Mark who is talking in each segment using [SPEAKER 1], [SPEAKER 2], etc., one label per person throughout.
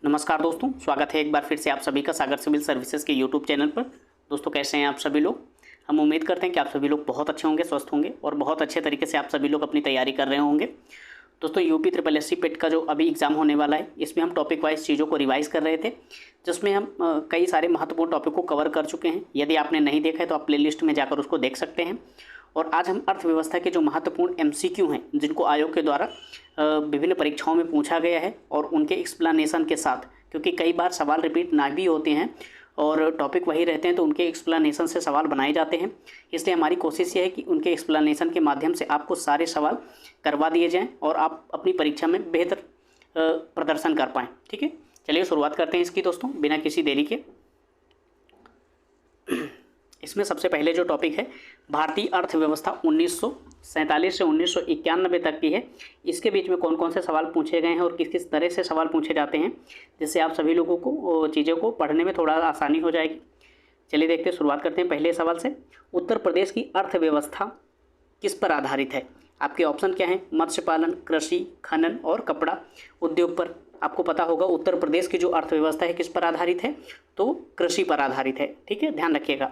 [SPEAKER 1] नमस्कार दोस्तों, स्वागत है एक बार फिर से आप सभी का सागर सिविल सर्विसेज के यूट्यूब चैनल पर। दोस्तों कैसे हैं आप सभी लोग। हम उम्मीद करते हैं कि आप सभी लोग बहुत अच्छे होंगे, स्वस्थ होंगे और बहुत अच्छे तरीके से आप सभी लोग अपनी तैयारी कर रहे होंगे। दोस्तों यूपी ट्रिपल एस सी पेट का जो अभी एग्ज़ाम होने वाला है, इसमें हम टॉपिक वाइज चीज़ों को रिवाइज़ कर रहे थे, जिसमें हम कई सारे महत्वपूर्ण टॉपिक को कवर कर चुके हैं। यदि आपने नहीं देखा है तो आप प्लेलिस्ट में जाकर उसको देख सकते हैं। और आज हम अर्थव्यवस्था के जो महत्वपूर्ण एमसीक्यू हैं, जिनको आयोग के द्वारा विभिन्न परीक्षाओं में पूछा गया है, और उनके एक्सप्लेनेशन के साथ, क्योंकि कई बार सवाल रिपीट ना भी होते हैं और टॉपिक वही रहते हैं, तो उनके एक्सप्लेनेशन से सवाल बनाए जाते हैं। इसलिए हमारी कोशिश ये है कि उनके एक्सप्लेनेशन के माध्यम से आपको सारे सवाल करवा दिए जाएं और आप अपनी परीक्षा में बेहतर प्रदर्शन कर पाएँ। ठीक है, चलिए शुरुआत करते हैं इसकी दोस्तों, बिना किसी देरी के। इसमें सबसे पहले जो टॉपिक है, भारतीय अर्थव्यवस्था 1947 से 1991 तक की है। इसके बीच में कौन कौन से सवाल पूछे गए हैं और किस किस तरह से सवाल पूछे जाते हैं, जिससे आप सभी लोगों को चीज़ों को पढ़ने में थोड़ा आसानी हो जाएगी। चलिए देखते हैं, शुरुआत करते हैं पहले सवाल से। उत्तर प्रदेश की अर्थव्यवस्था किस पर आधारित है? आपके ऑप्शन क्या हैं? मत्स्य पालन, कृषि, खनन और कपड़ा उद्योग पर। आपको पता होगा उत्तर प्रदेश की जो अर्थव्यवस्था है किस पर आधारित है, तो कृषि पर आधारित है। ठीक है, ध्यान रखिएगा।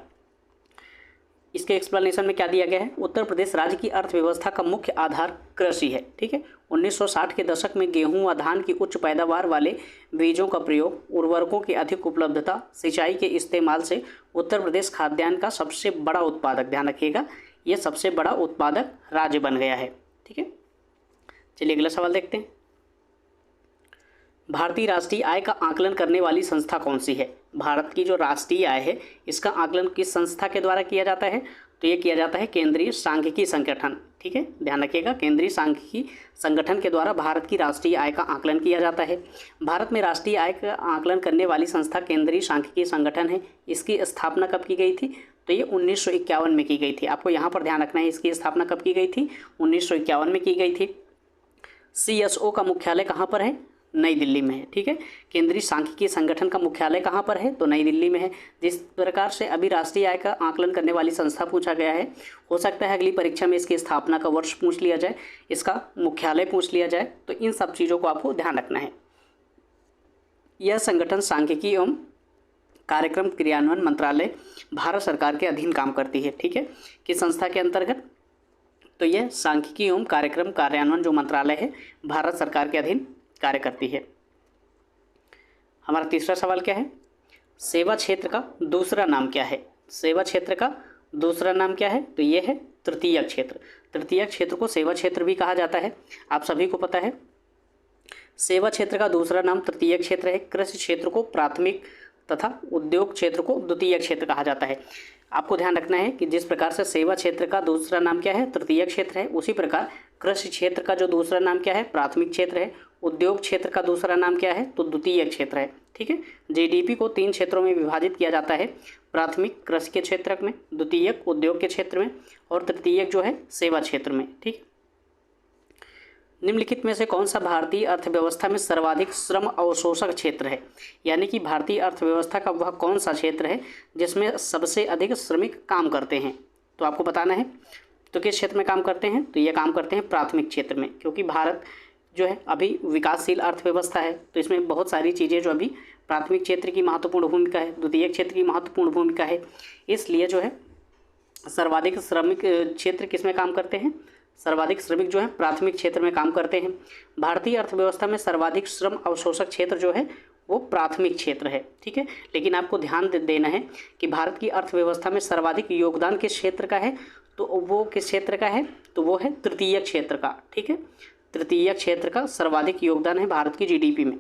[SPEAKER 1] इसके एक्सप्लेनेशन में क्या दिया गया है? उत्तर प्रदेश राज्य की अर्थव्यवस्था का मुख्य आधार कृषि है। ठीक है, 1960 के दशक में गेहूं व धान की उच्च पैदावार वाले बीजों का प्रयोग, उर्वरकों की अधिक उपलब्धता, सिंचाई के इस्तेमाल से उत्तर प्रदेश खाद्यान्न का सबसे बड़ा उत्पादक, ध्यान रखिएगा, ये सबसे बड़ा उत्पादक राज्य बन गया है। ठीक है, चलिए अगला सवाल देखते हैं। भारतीय राष्ट्रीय आय का आकलन करने वाली संस्था कौन सी है? भारत की जो राष्ट्रीय आय है, इसका आकलन किस संस्था के द्वारा किया जाता है? तो ये किया जाता है केंद्रीय सांख्यिकी संगठन। ठीक है, ध्यान रखिएगा, केंद्रीय सांख्यिकी संगठन के द्वारा भारत की राष्ट्रीय आय का आकलन किया जाता है। भारत में राष्ट्रीय आय का आकलन करने वाली संस्था केंद्रीय सांख्यिकी संगठन है। इसकी स्थापना कब की गई थी? तो ये 1951 में की गई थी। आपको यहाँ पर ध्यान रखना है, इसकी स्थापना कब की गई थी? 1951 में की गई थी। CSO का मुख्यालय कहाँ पर है? नई दिल्ली में है। ठीक है, केंद्रीय सांख्यिकी संगठन का मुख्यालय कहाँ पर है? तो नई दिल्ली में है। जिस प्रकार से अभी राष्ट्रीय आय का आकलन करने वाली संस्था पूछा गया है, हो सकता है अगली परीक्षा में इसकी स्थापना का वर्ष पूछ लिया जाए, इसका मुख्यालय पूछ लिया जाए, तो इन सब चीज़ों को आपको ध्यान रखना है। यह संगठन सांख्यिकी एवं कार्यक्रम क्रियान्वयन मंत्रालय भारत सरकार के अधीन काम करती है। ठीक है, किस संस्था के अंतर्गत? तो यह सांख्यिकी एवं कार्यक्रम कार्यान्वयन जो मंत्रालय है, भारत सरकार के अधीन कार्य करती है। हमारा तीसरा सवाल क्या है? सेवा क्षेत्र का दूसरा नाम क्या है? सेवा क्षेत्र का दूसरा नाम क्या है? तो ये है तृतीयक क्षेत्र। तृतीयक क्षेत्र को सेवा क्षेत्र भी कहा जाता है, आप सभी को पता है। सेवा क्षेत्र का दूसरा नाम तृतीयक क्षेत्र है। कृषि क्षेत्र को प्राथमिक तथा उद्योग क्षेत्र को द्वितीयक क्षेत्र कहा जाता है। आपको ध्यान रखना है कि जिस प्रकार से सेवा क्षेत्र का दूसरा नाम क्या है? तृतीयक क्षेत्र है, उसी प्रकार कृषि क्षेत्र का जो दूसरा नाम क्या है? प्राथमिक क्षेत्र है। उद्योग क्षेत्र का दूसरा नाम क्या है? तो द्वितीयक क्षेत्र है। ठीक है, जीडीपी को 3 क्षेत्रों में विभाजित किया जाता है, प्राथमिक कृषि के क्षेत्र में, द्वितीयक उद्योग के क्षेत्र में और तृतीयक जो है सेवा क्षेत्र में। ठीक, निम्नलिखित में से कौन सा भारतीय अर्थव्यवस्था में सर्वाधिक श्रम अवशोषक क्षेत्र है? यानी कि भारतीय अर्थव्यवस्था का वह कौन सा क्षेत्र है जिसमें सबसे अधिक श्रमिक काम करते हैं? तो आपको बताना है। तो किस क्षेत्र में काम करते हैं? तो ये काम करते हैं प्राथमिक क्षेत्र में, क्योंकि भारत जो है अभी विकासशील अर्थव्यवस्था है, तो इसमें बहुत सारी चीज़ें जो अभी प्राथमिक क्षेत्र की महत्वपूर्ण भूमिका है, द्वितीयक क्षेत्र की महत्वपूर्ण भूमिका है। इसलिए जो है सर्वाधिक श्रमिक क्षेत्र किस में काम करते हैं? सर्वाधिक श्रमिक जो है प्राथमिक क्षेत्र में काम करते हैं। भारतीय अर्थव्यवस्था में सर्वाधिक श्रम अवशोषक क्षेत्र जो है वो प्राथमिक क्षेत्र है। ठीक है, लेकिन आपको ध्यान देना है कि भारत की अर्थव्यवस्था में सर्वाधिक योगदान किस क्षेत्र का है? तो वो किस क्षेत्र का है? तो वो है तृतीयक क्षेत्र का। ठीक है, तृतीयक क्षेत्र का सर्वाधिक योगदान है भारत की जीडीपी में।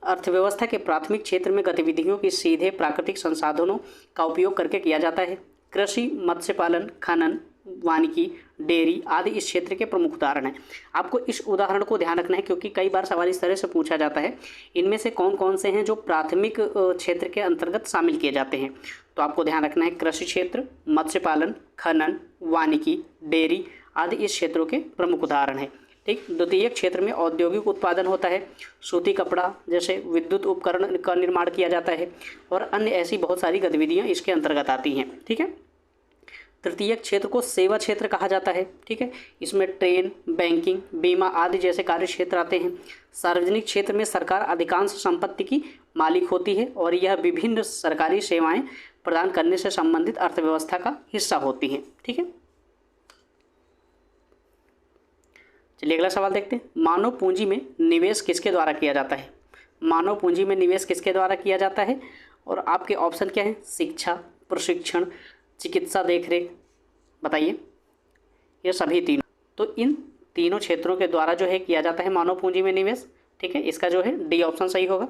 [SPEAKER 1] अर्थव्यवस्था के प्राथमिक क्षेत्र में गतिविधियों की सीधे प्राकृतिक संसाधनों का उपयोग करके किया जाता है। कृषि, मत्स्य पालन, खनन, वानिकी, डेयरी आदि इस क्षेत्र के प्रमुख उदाहरण हैं। आपको इस उदाहरण को ध्यान रखना है, क्योंकि कई बार सवाल इस तरह से पूछा जाता है, इनमें से कौन कौन से हैं जो प्राथमिक क्षेत्र के अंतर्गत शामिल किए जाते हैं। तो आपको ध्यान रखना है, कृषि क्षेत्र, मत्स्य पालन, खनन, वानिकी, डेयरी आदि इस क्षेत्रों के प्रमुख उदाहरण हैं। ठीक, द्वितीयक क्षेत्र में औद्योगिक उत्पादन होता है, सूती कपड़ा जैसे विद्युत उपकरण का निर्माण किया जाता है और अन्य ऐसी बहुत सारी गतिविधियाँ इसके अंतर्गत आती हैं। ठीक है, तृतीयक क्षेत्र को सेवा क्षेत्र कहा जाता है। ठीक है, इसमें ट्रेन, बैंकिंग, बीमा आदि जैसे कार्य क्षेत्र आते हैं। सार्वजनिक क्षेत्र में सरकार अधिकांश संपत्ति की मालिक होती है और यह विभिन्न सरकारी सेवाएं प्रदान करने से संबंधित अर्थव्यवस्था का हिस्सा होती हैं। ठीक है, चलिए अगला सवाल देखते हैं। मानव पूंजी में निवेश किसके द्वारा किया जाता है? मानव पूंजी में निवेश किसके द्वारा किया जाता है? और आपके ऑप्शन क्या है? शिक्षा, प्रशिक्षण, चिकित्सा देखरेख, बताइए। ये सभी तीनों, तो इन तीनों क्षेत्रों के द्वारा जो है किया जाता है मानव पूंजी में निवेश। ठीक है, इसका जो है डी ऑप्शन सही होगा।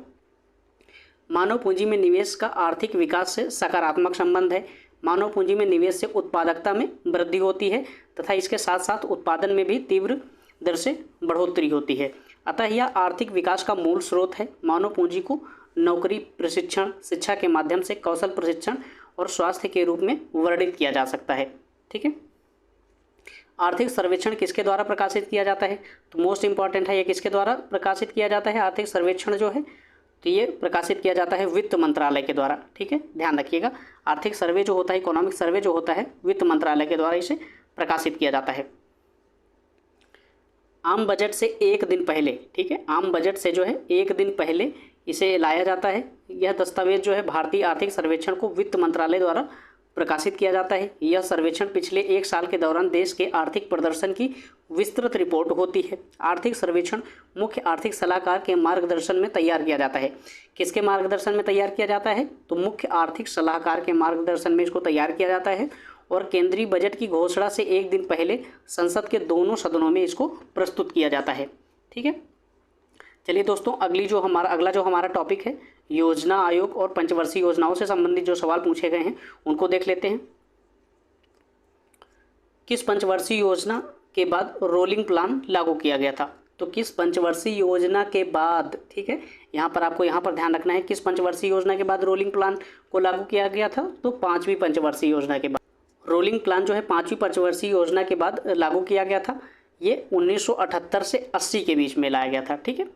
[SPEAKER 1] मानव पूंजी में निवेश का आर्थिक विकास से सकारात्मक संबंध है। मानव पूंजी में निवेश से उत्पादकता में वृद्धि होती है तथा इसके साथ साथ उत्पादन में भी तीव्र दर से बढ़ोतरी होती है। अतः यह आर्थिक विकास का मूल स्रोत है। मानव पूंजी को नौकरी, प्रशिक्षण, शिक्षा के माध्यम से कौशल प्रशिक्षण और स्वास्थ्य के रूप में वर्णित किया जा सकता है। ठीक है, आर्थिक सर्वेक्षण किसके द्वारा प्रकाशित किया जाता है? तो मोस्ट इंपॉर्टेंट है, ये किसके द्वारा प्रकाशित किया जाता है? आर्थिक सर्वेक्षण जो है तो ये प्रकाशित किया जाता है वित्त मंत्रालय के द्वारा। ठीक है, ध्यान रखिएगा, आर्थिक सर्वे जो होता है, इकोनॉमिक सर्वे जो होता है, वित्त मंत्रालय के द्वारा इसे प्रकाशित किया जाता है। आम बजट से एक दिन पहले, ठीक है, आम बजट से जो है एक दिन पहले इसे लाया जाता है। यह दस्तावेज जो है भारतीय आर्थिक सर्वेक्षण को वित्त मंत्रालय द्वारा प्रकाशित किया जाता है। यह सर्वेक्षण पिछले एक साल के दौरान देश के आर्थिक प्रदर्शन की विस्तृत रिपोर्ट होती है। आर्थिक सर्वेक्षण मुख्य आर्थिक सलाहकार के मार्गदर्शन में तैयार किया जाता है। किसके मार्गदर्शन में तैयार किया जाता है? तो मुख्य आर्थिक सलाहकार के मार्गदर्शन में इसको तैयार किया जाता है और केंद्रीय बजट की घोषणा से एक दिन पहले संसद के दोनों सदनों में इसको प्रस्तुत किया जाता है। ठीक है, चलिए दोस्तों, अगला जो हमारा टॉपिक है, योजना आयोग और पंचवर्षीय योजनाओं से संबंधित जो सवाल पूछे गए हैं उनको देख लेते हैं। किस पंचवर्षीय योजना के बाद रोलिंग प्लान लागू किया गया था? तो किस पंचवर्षीय योजना के बाद, ठीक है, यहाँ पर ध्यान रखना है, किस पंचवर्षीय योजना के बाद रोलिंग प्लान को लागू किया गया था? तो पांचवी पंचवर्षीय योजना के बाद रोलिंग प्लान जो है पांचवी पंचवर्षीय योजना के बाद लागू किया गया था। ये 1978 से 80 के बीच में लाया गया था। ठीक है,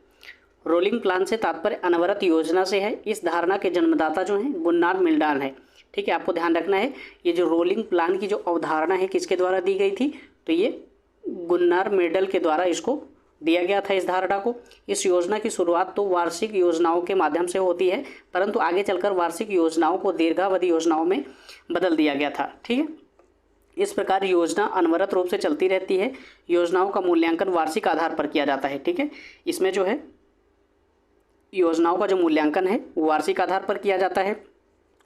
[SPEAKER 1] रोलिंग प्लान से तात्पर्य अनवरत योजना से है। इस धारणा के जन्मदाता जो हैं गुन्नार मिल्डान है। ठीक है, आपको ध्यान रखना है, ये जो रोलिंग प्लान की जो अवधारणा है किसके द्वारा दी गई थी? तो ये गुन्नार मिल्डल के द्वारा इसको दिया गया था, इस धारणा को। इस योजना की शुरुआत तो वार्षिक योजनाओं के माध्यम से होती है, परंतु आगे चलकर वार्षिक योजनाओं को दीर्घावधि योजनाओं में बदल दिया गया था। ठीक है, इस प्रकार योजना अनवरत रूप से चलती रहती है। योजनाओं का मूल्यांकन वार्षिक आधार पर किया जाता है। ठीक है, इसमें जो है योजनाओं का जो मूल्यांकन है वो वार्षिक आधार पर किया जाता है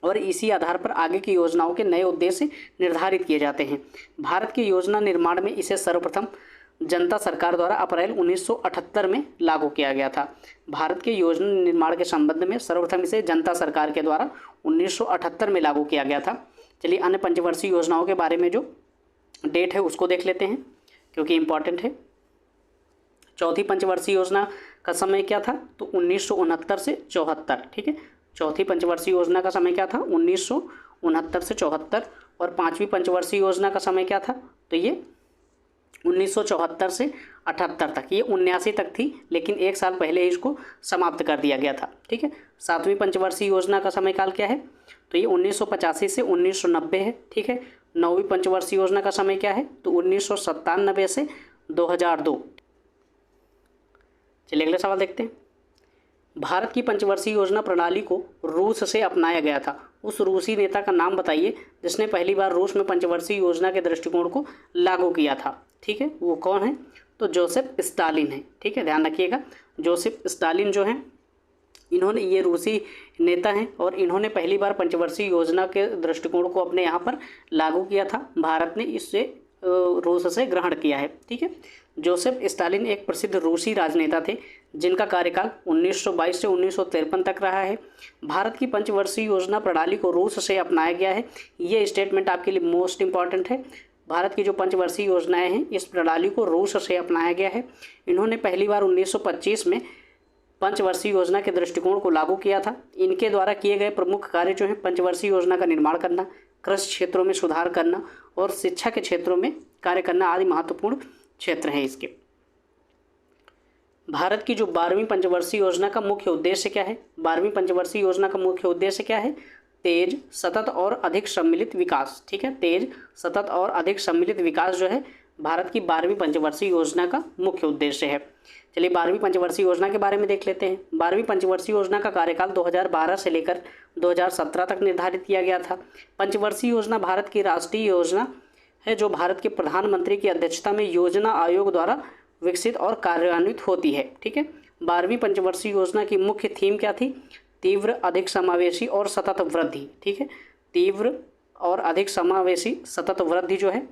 [SPEAKER 1] और इसी आधार पर आगे की योजनाओं के नए उद्देश्य निर्धारित किए जाते हैं। भारत की योजना निर्माण में इसे सर्वप्रथम जनता सरकार द्वारा अप्रैल 1978 में लागू किया गया था। भारत के योजना निर्माण के संबंध में सर्वप्रथम इसे जनता सरकार के द्वारा 1978 में लागू किया गया था। चलिए अन्य पंचवर्षीय योजनाओं के बारे में जो डेट है उसको देख लेते हैं क्योंकि इम्पॉर्टेंट है। चौथी पंचवर्षीय योजना का समय क्या था? तो 1969 से 74। ठीक है, चौथी पंचवर्षीय योजना का समय क्या था? 1969 से 74। और पांचवी पंचवर्षीय योजना का समय क्या था? तो ये 1974 से 78 तक, ये 79 तक थी, लेकिन एक साल पहले इसको समाप्त कर दिया गया था। ठीक है, सातवीं पंचवर्षीय योजना का समय काल क्या है? तो ये 1985 से 1990 है। ठीक है, नौवीं पंचवर्षीय योजना का समय क्या है? तो 1997 से 2002। चलिए अगला सवाल देखते हैं। भारत की पंचवर्षीय योजना प्रणाली को रूस से अपनाया गया था। उस रूसी नेता का नाम बताइए जिसने पहली बार रूस में पंचवर्षीय योजना के दृष्टिकोण को लागू किया था। ठीक है, वो कौन है? तो जोसेफ स्टालिन है। ठीक है, ध्यान रखिएगा, जोसेफ स्टालिन जो हैं इन्होंने, ये रूसी नेता हैं और इन्होंने पहली बार पंचवर्षीय योजना के दृष्टिकोण को अपने यहाँ पर लागू किया था। भारत ने इससे रूस से ग्रहण किया है। ठीक है, जोसेफ स्टालिन एक प्रसिद्ध रूसी राजनेता थे जिनका कार्यकाल 1922 से 1953 तक रहा है। भारत की पंचवर्षीय योजना प्रणाली को रूस से अपनाया गया है। ये स्टेटमेंट आपके लिए मोस्ट इंपॉर्टेंट है। भारत की जो पंचवर्षीय योजनाएं हैं इस प्रणाली को रूस से अपनाया गया है। इन्होंने पहली बार 1925 में पंचवर्षीय योजना के दृष्टिकोण को लागू किया था। इनके द्वारा किए गए प्रमुख कार्य जो हैं पंचवर्षीय योजना का निर्माण करना, कृषि क्षेत्रों में सुधार करना और शिक्षा के क्षेत्रों में कार्य करना आदि महत्वपूर्ण क्षेत्र हैं इसके। भारत की जो 12वीं पंचवर्षीय योजना का मुख्य उद्देश्य क्या है? 12वीं पंचवर्षीय योजना का मुख्य उद्देश्य क्या है? तेज, सतत और अधिक सम्मिलित विकास। ठीक है, तेज, सतत और अधिक सम्मिलित विकास जो है भारत की 12वीं पंचवर्षीय योजना का मुख्य उद्देश्य है। चलिए 12वीं पंचवर्षीय योजना के बारे में देख लेते हैं। 12वीं पंचवर्षीय योजना का कार्यकाल 2012 से लेकर 2017 तक निर्धारित किया गया था। पंचवर्षीय योजना भारत की राष्ट्रीय योजना है जो भारत के प्रधानमंत्री की अध्यक्षता में योजना आयोग द्वारा विकसित और कार्यान्वित होती है। ठीक है, 12वीं पंचवर्षीय योजना की मुख्य थीम क्या थी? तीव्र, अधिक समावेशी और सतत वृद्धि। ठीक है, तीव्र और अधिक समावेशी सतत वृद्धि जो है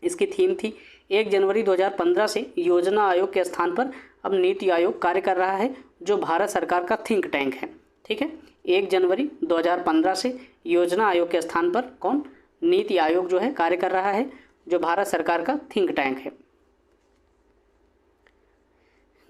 [SPEAKER 1] इसकी थीम थी। 1 जनवरी 2015 से योजना आयोग के स्थान पर अब नीति आयोग कार्य कर रहा है जो भारत सरकार का थिंक टैंक है। ठीक है, 1 जनवरी 2015 से योजना आयोग के स्थान पर कौन? नीति आयोग जो है कार्य कर रहा है जो भारत सरकार का थिंक टैंक है।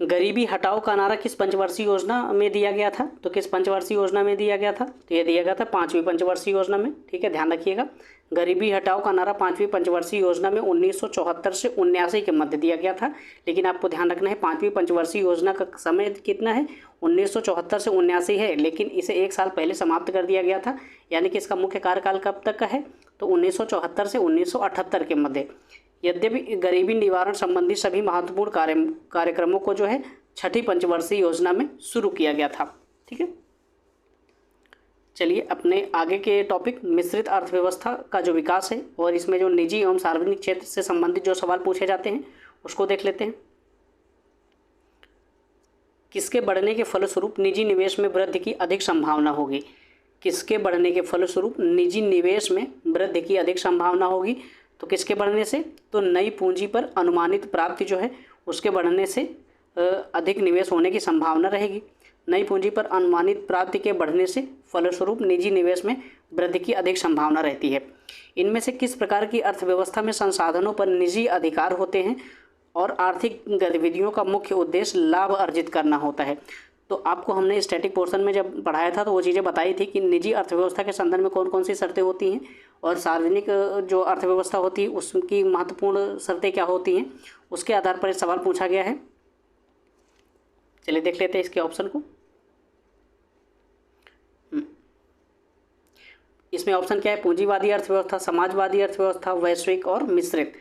[SPEAKER 1] गरीबी हटाओ का नारा किस पंचवर्षीय योजना में दिया गया था? तो किस पंचवर्षीय योजना में दिया गया था? तो ये दिया गया था 5वीं पंचवर्षीय योजना में। ठीक है, ध्यान रखिएगा, गरीबी हटाओ का नारा 5वीं पंचवर्षीय योजना में 1974 से 79 के मध्य दिया गया था। लेकिन आपको ध्यान रखना है 5वीं पंचवर्षीय योजना का समय कितना है? 1974 से 79 है, लेकिन इसे 1 साल पहले समाप्त कर दिया गया था। यानी कि इसका मुख्य कार्यकाल कब तक का है? तो 1974 से 1978 के मध्य। यद्यपि गरीबी निवारण संबंधी सभी महत्वपूर्ण कार्यक्रमों को जो है 6ठी पंचवर्षीय योजना में शुरू किया गया था। ठीक है, चलिए अपने आगे के टॉपिक मिश्रित अर्थव्यवस्था का जो विकास है और इसमें जो निजी एवं सार्वजनिक क्षेत्र से संबंधित जो सवाल पूछे जाते हैं उसको देख लेते हैं। किसके बढ़ने के फलस्वरूप निजी निवेश में वृद्धि की अधिक संभावना होगी? किसके बढ़ने के फलस्वरूप निजी निवेश में वृद्धि की अधिक संभावना होगी? तो किसके बढ़ने से? तो नई पूंजी पर अनुमानित प्राप्ति जो है उसके बढ़ने से अधिक निवेश होने की संभावना रहेगी। नई पूंजी पर अनुमानित प्राप्ति के बढ़ने से फलस्वरूप निजी निवेश में वृद्धि की अधिक संभावना रहती है। इनमें से किस प्रकार की अर्थव्यवस्था में संसाधनों पर निजी अधिकार होते हैं और आर्थिक गतिविधियों का मुख्य उद्देश्य लाभ अर्जित करना होता है? तो आपको हमने स्टैटिक पोर्शन में जब पढ़ाया था तो वो चीज़ें बताई थी कि निजी अर्थव्यवस्था के संदर्भ में कौन कौन सी शर्तें होती हैं और सार्वजनिक जो अर्थव्यवस्था होती है उसकी महत्वपूर्ण शर्तें क्या होती हैं, उसके आधार पर एक सवाल पूछा गया है। चलिए देख लेते हैं इसके ऑप्शन को। इसमें ऑप्शन क्या है? पूंजीवादी अर्थव्यवस्था, समाजवादी अर्थव्यवस्था, वैश्विक और मिश्रित।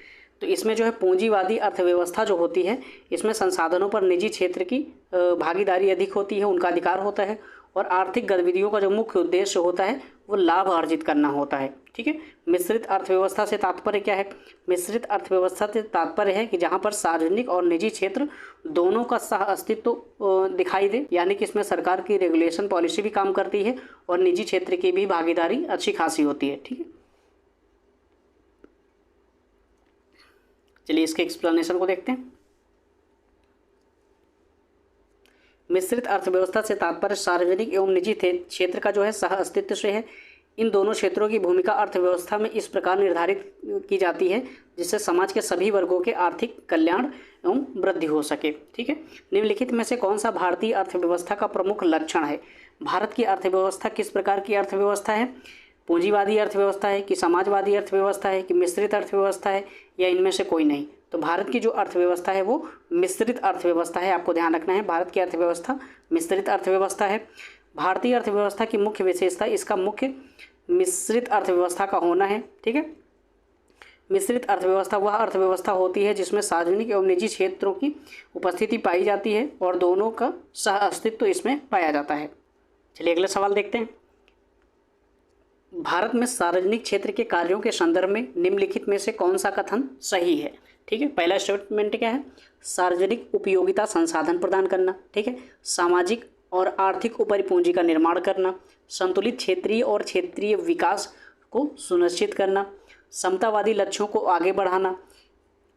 [SPEAKER 1] तो इसमें जो है पूंजीवादी अर्थव्यवस्था जो होती है इसमें संसाधनों पर निजी क्षेत्र की भागीदारी अधिक होती है, उनका अधिकार होता है और आर्थिक गतिविधियों का जो मुख्य उद्देश्य होता है वो लाभ अर्जित करना होता है। ठीक है, मिश्रित अर्थव्यवस्था से तात्पर्य क्या है? मिश्रित अर्थव्यवस्था से तात्पर्य है कि जहाँ पर सार्वजनिक और निजी क्षेत्र दोनों का सह अस्तित्व दिखाई दे, यानी कि इसमें सरकार की रेगुलेशन पॉलिसी भी काम करती है और निजी क्षेत्र की भी भागीदारी अच्छी खासी होती है। ठीक है, चलिए इसके एक्सप्लेनेशन को देखते हैं। मिश्रित अर्थव्यवस्था से तात्पर्य सार्वजनिक एवं निजी क्षेत्र का जो है सह अस्तित्व से है। इन दोनों क्षेत्रों की भूमिका अर्थव्यवस्था में इस प्रकार निर्धारित की जाती है जिससे समाज के सभी वर्गों के आर्थिक कल्याण एवं वृद्धि हो सके। ठीक है, निम्नलिखित में से कौन सा भारतीय अर्थव्यवस्था का प्रमुख लक्षण है? भारत की अर्थव्यवस्था किस प्रकार की अर्थव्यवस्था है? पूंजीवादी अर्थव्यवस्था है कि समाजवादी अर्थव्यवस्था है कि मिश्रित अर्थव्यवस्था है या इनमें से कोई नहीं? तो भारत की जो अर्थव्यवस्था है वो मिश्रित अर्थव्यवस्था है। आपको ध्यान रखना है, भारत की अर्थव्यवस्था मिश्रित अर्थव्यवस्था है। भारतीय अर्थव्यवस्था की मुख्य विशेषता इसका मुख्य मिश्रित अर्थव्यवस्था का होना है। ठीक है, मिश्रित अर्थव्यवस्था वह अर्थव्यवस्था होती है जिसमें सार्वजनिक एवं निजी क्षेत्रों की उपस्थिति पाई जाती है और दोनों का सह अस्तित्व इसमें पाया जाता है। चलिए अगला सवाल देखते हैं। भारत में सार्वजनिक क्षेत्र के कार्यों के संदर्भ में निम्नलिखित में से कौन सा कथन सही है? ठीक है, पहला स्टेटमेंट क्या है? सार्वजनिक उपयोगिता संसाधन प्रदान करना। ठीक है, सामाजिक और आर्थिक उपरिपूंजी का निर्माण करना, संतुलित क्षेत्रीय और क्षेत्रीय विकास को सुनिश्चित करना, समतावादी लक्ष्यों को आगे बढ़ाना।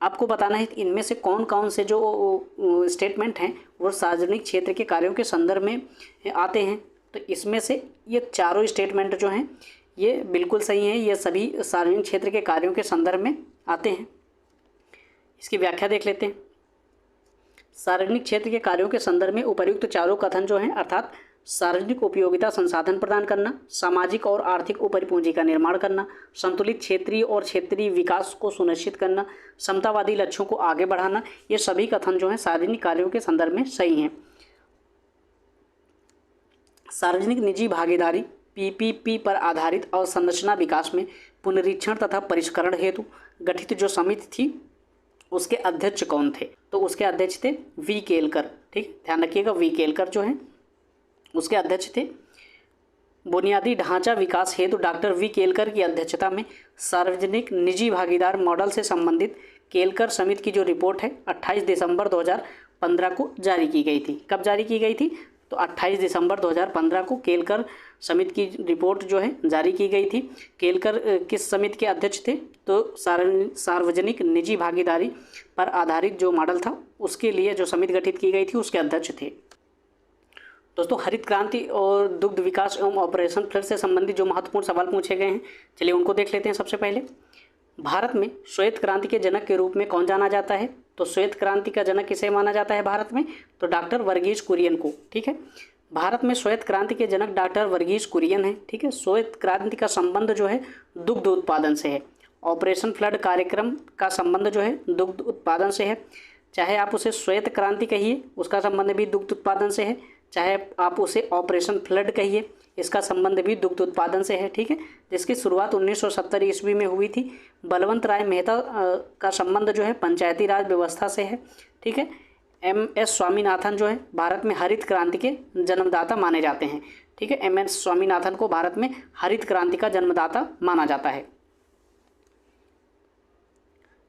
[SPEAKER 1] आपको बताना है कि इनमें से कौन कौन से जो स्टेटमेंट हैं वो सार्वजनिक क्षेत्र के कार्यों के संदर्भ में आते हैं। तो इसमें से ये चारों स्टेटमेंट जो हैं ये बिल्कुल सही हैं, ये सभी सार्वजनिक क्षेत्र के कार्यों के संदर्भ में आते हैं। इसकी व्याख्या देख लेते हैं। सार्वजनिक क्षेत्र के कार्यों के संदर्भ में उपर्युक्त चारों कथन जो हैं अर्थात सार्वजनिक उपयोगिता संसाधन प्रदान करना, सामाजिक और आर्थिक उपरिपूंजी का निर्माण करना, संतुलित क्षेत्रीय और क्षेत्रीय विकास को सुनिश्चित करना, समतावादी लक्ष्यों को आगे बढ़ाना, ये सभी कथन जो हैं सार्वजनिक कार्यों के संदर्भ में सही हैं। सार्वजनिक निजी भागीदारी पीपीपी पर आधारित अवसंरचना विकास में पुनरीक्षण तथा परिष्करण हेतु गठित जो समिति थी उसके अध्यक्ष कौन थे? तो उसके अध्यक्ष थे वी केलकर। ठीक, ध्यान रखिएगा, वी केलकर जो है उसके अध्यक्ष थे। बुनियादी ढांचा विकास हेतु डॉक्टर वी केलकर की अध्यक्षता में सार्वजनिक निजी भागीदार मॉडल से संबंधित केलकर समिति की जो रिपोर्ट है 28 दिसंबर 2015 को जारी की गई थी। कब जारी की गई थी? तो 28 दिसंबर 2015 को केलकर समिति की रिपोर्ट जो है जारी की गई थी। केलकर किस समिति के अध्यक्ष थे? तो सार्वजनिक निजी भागीदारी पर आधारित जो मॉडल था उसके लिए जो समिति गठित की गई थी उसके अध्यक्ष थे। दोस्तों, हरित क्रांति और दुग्ध विकास एवं ऑपरेशन फ्लड से संबंधित जो महत्वपूर्ण सवाल पूछे गए हैं, चलिए उनको देख लेते हैं। सबसे पहले, भारत में श्वेत क्रांति के जनक के रूप में कौन जाना जाता है? तो श्वेत क्रांति का जनक किसे माना जाता है भारत में? तो डॉक्टर वर्गीज कुरियन को। ठीक है, भारत में श्वेत क्रांति के जनक डॉक्टर वर्गीज कुरियन है। ठीक है, श्वेत क्रांति का संबंध जो है दुग्ध उत्पादन से है। ऑपरेशन फ्लड कार्यक्रम का संबंध जो है दुग्ध उत्पादन से है। चाहे आप उसे श्वेत क्रांति कहिए, उसका संबंध भी दुग्ध उत्पादन से है, चाहे आप उसे ऑपरेशन फ्लड कहिए, इसका संबंध भी दुग्ध उत्पादन से है। ठीक है, जिसकी शुरुआत 1970 ईस्वी में हुई थी। बलवंत राय मेहता का संबंध जो है पंचायती राज व्यवस्था से है। ठीक है, एम.एस. स्वामीनाथन जो है भारत में हरित क्रांति के जन्मदाता माने जाते हैं। ठीक है, एम.एस. स्वामीनाथन को भारत में हरित क्रांति का जन्मदाता माना जाता है।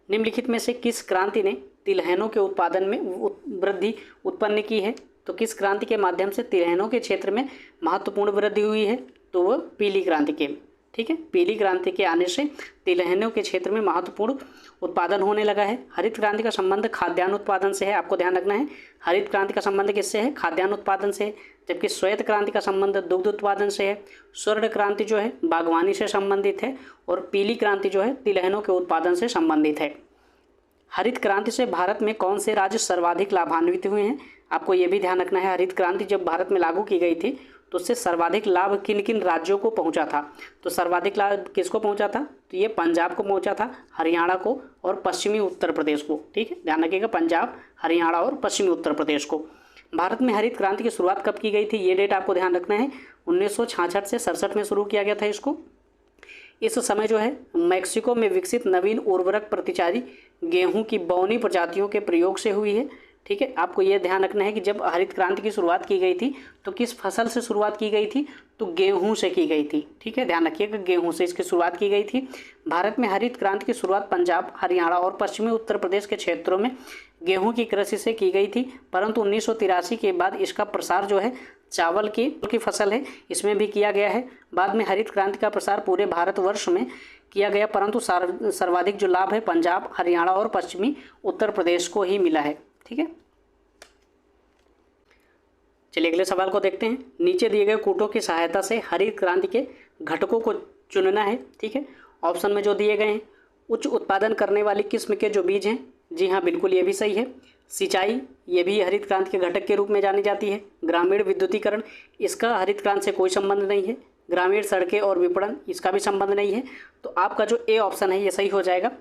[SPEAKER 1] निम्नलिखित में से किस क्रांति ने तिलहनों के उत्पादन में वृद्धि उत्पन्न की है? तो किस क्रांति के माध्यम से तिलहनों के क्षेत्र में महत्वपूर्ण वृद्धि हुई है? तो वह पीली क्रांति के। ठीक है, पीली क्रांति के आने से तिलहनों के क्षेत्र में महत्वपूर्ण उत्पादन होने लगा है। हरित क्रांति का संबंध खाद्यान्न उत्पादन से है, आपको ध्यान रखना है। हरित क्रांति का संबंध किससे है? खाद्यान्न उत्पादन से है। जबकि श्वेत क्रांति का संबंध दुग्ध उत्पादन से है। स्वर्ण क्रांति जो है बागवानी से संबंधित है और पीली क्रांति जो है तिलहनों के उत्पादन से संबंधित है। हरित क्रांति से भारत में कौन से राज्य सर्वाधिक लाभान्वित हुए हैं? आपको ये भी ध्यान रखना है, हरित क्रांति जब भारत में लागू की गई थी तो उससे सर्वाधिक लाभ किन किन राज्यों को पहुंचा था? तो सर्वाधिक लाभ किसको पहुंचा था? तो ये पंजाब को पहुंचा था, हरियाणा को और पश्चिमी उत्तर प्रदेश को। ठीक है, ध्यान रखिएगा, पंजाब, हरियाणा और पश्चिमी उत्तर प्रदेश को। भारत में हरित क्रांति की शुरुआत कब की गई थी? ये डेट आपको ध्यान रखना है, 1966 से 67 में शुरू किया गया था इसको। इस समय जो है मैक्सिको में विकसित नवीन उर्वरक प्रतिचारी गेहूं की बौनी प्रजातियों के प्रयोग से हुई है। ठीक है, आपको यह ध्यान रखना है कि जब हरित क्रांति की शुरुआत की गई थी तो किस फसल से शुरुआत की गई थी? तो गेहूं से की गई थी। ठीक है, ध्यान रखिएगा, गेहूं से इसकी शुरुआत की गई थी। भारत में हरित क्रांति की शुरुआत पंजाब, हरियाणा और पश्चिमी उत्तर प्रदेश के क्षेत्रों में गेहूं की कृषि से की गई थी, परंतु 1983 के बाद इसका प्रसार जो है चावल की फसल है इसमें भी किया गया है। बाद में हरित क्रांति का प्रसार पूरे भारतवर्ष में किया गया, परंतु सर्वाधिक जो लाभ है पंजाब, हरियाणा और पश्चिमी उत्तर प्रदेश को ही मिला है। ठीक है, चलिए अगले सवाल को देखते हैं। नीचे दिए गए कूटों की सहायता से हरित क्रांति के घटकों को चुनना है। ठीक है, ऑप्शन में जो दिए गए हैं, उच्च उत्पादन करने वाली किस्म के जो बीज हैं, जी हाँ बिल्कुल ये भी सही है। सिंचाई, ये भी हरित क्रांति के घटक के रूप में जानी जाती है। ग्रामीण विद्युतीकरण, इसका हरित क्रांति से कोई संबंध नहीं है। ग्रामीण सड़कें और विपणन, इसका भी संबंध नहीं है। तो आपका जो ए ऑप्शन है ये सही हो जाएगा।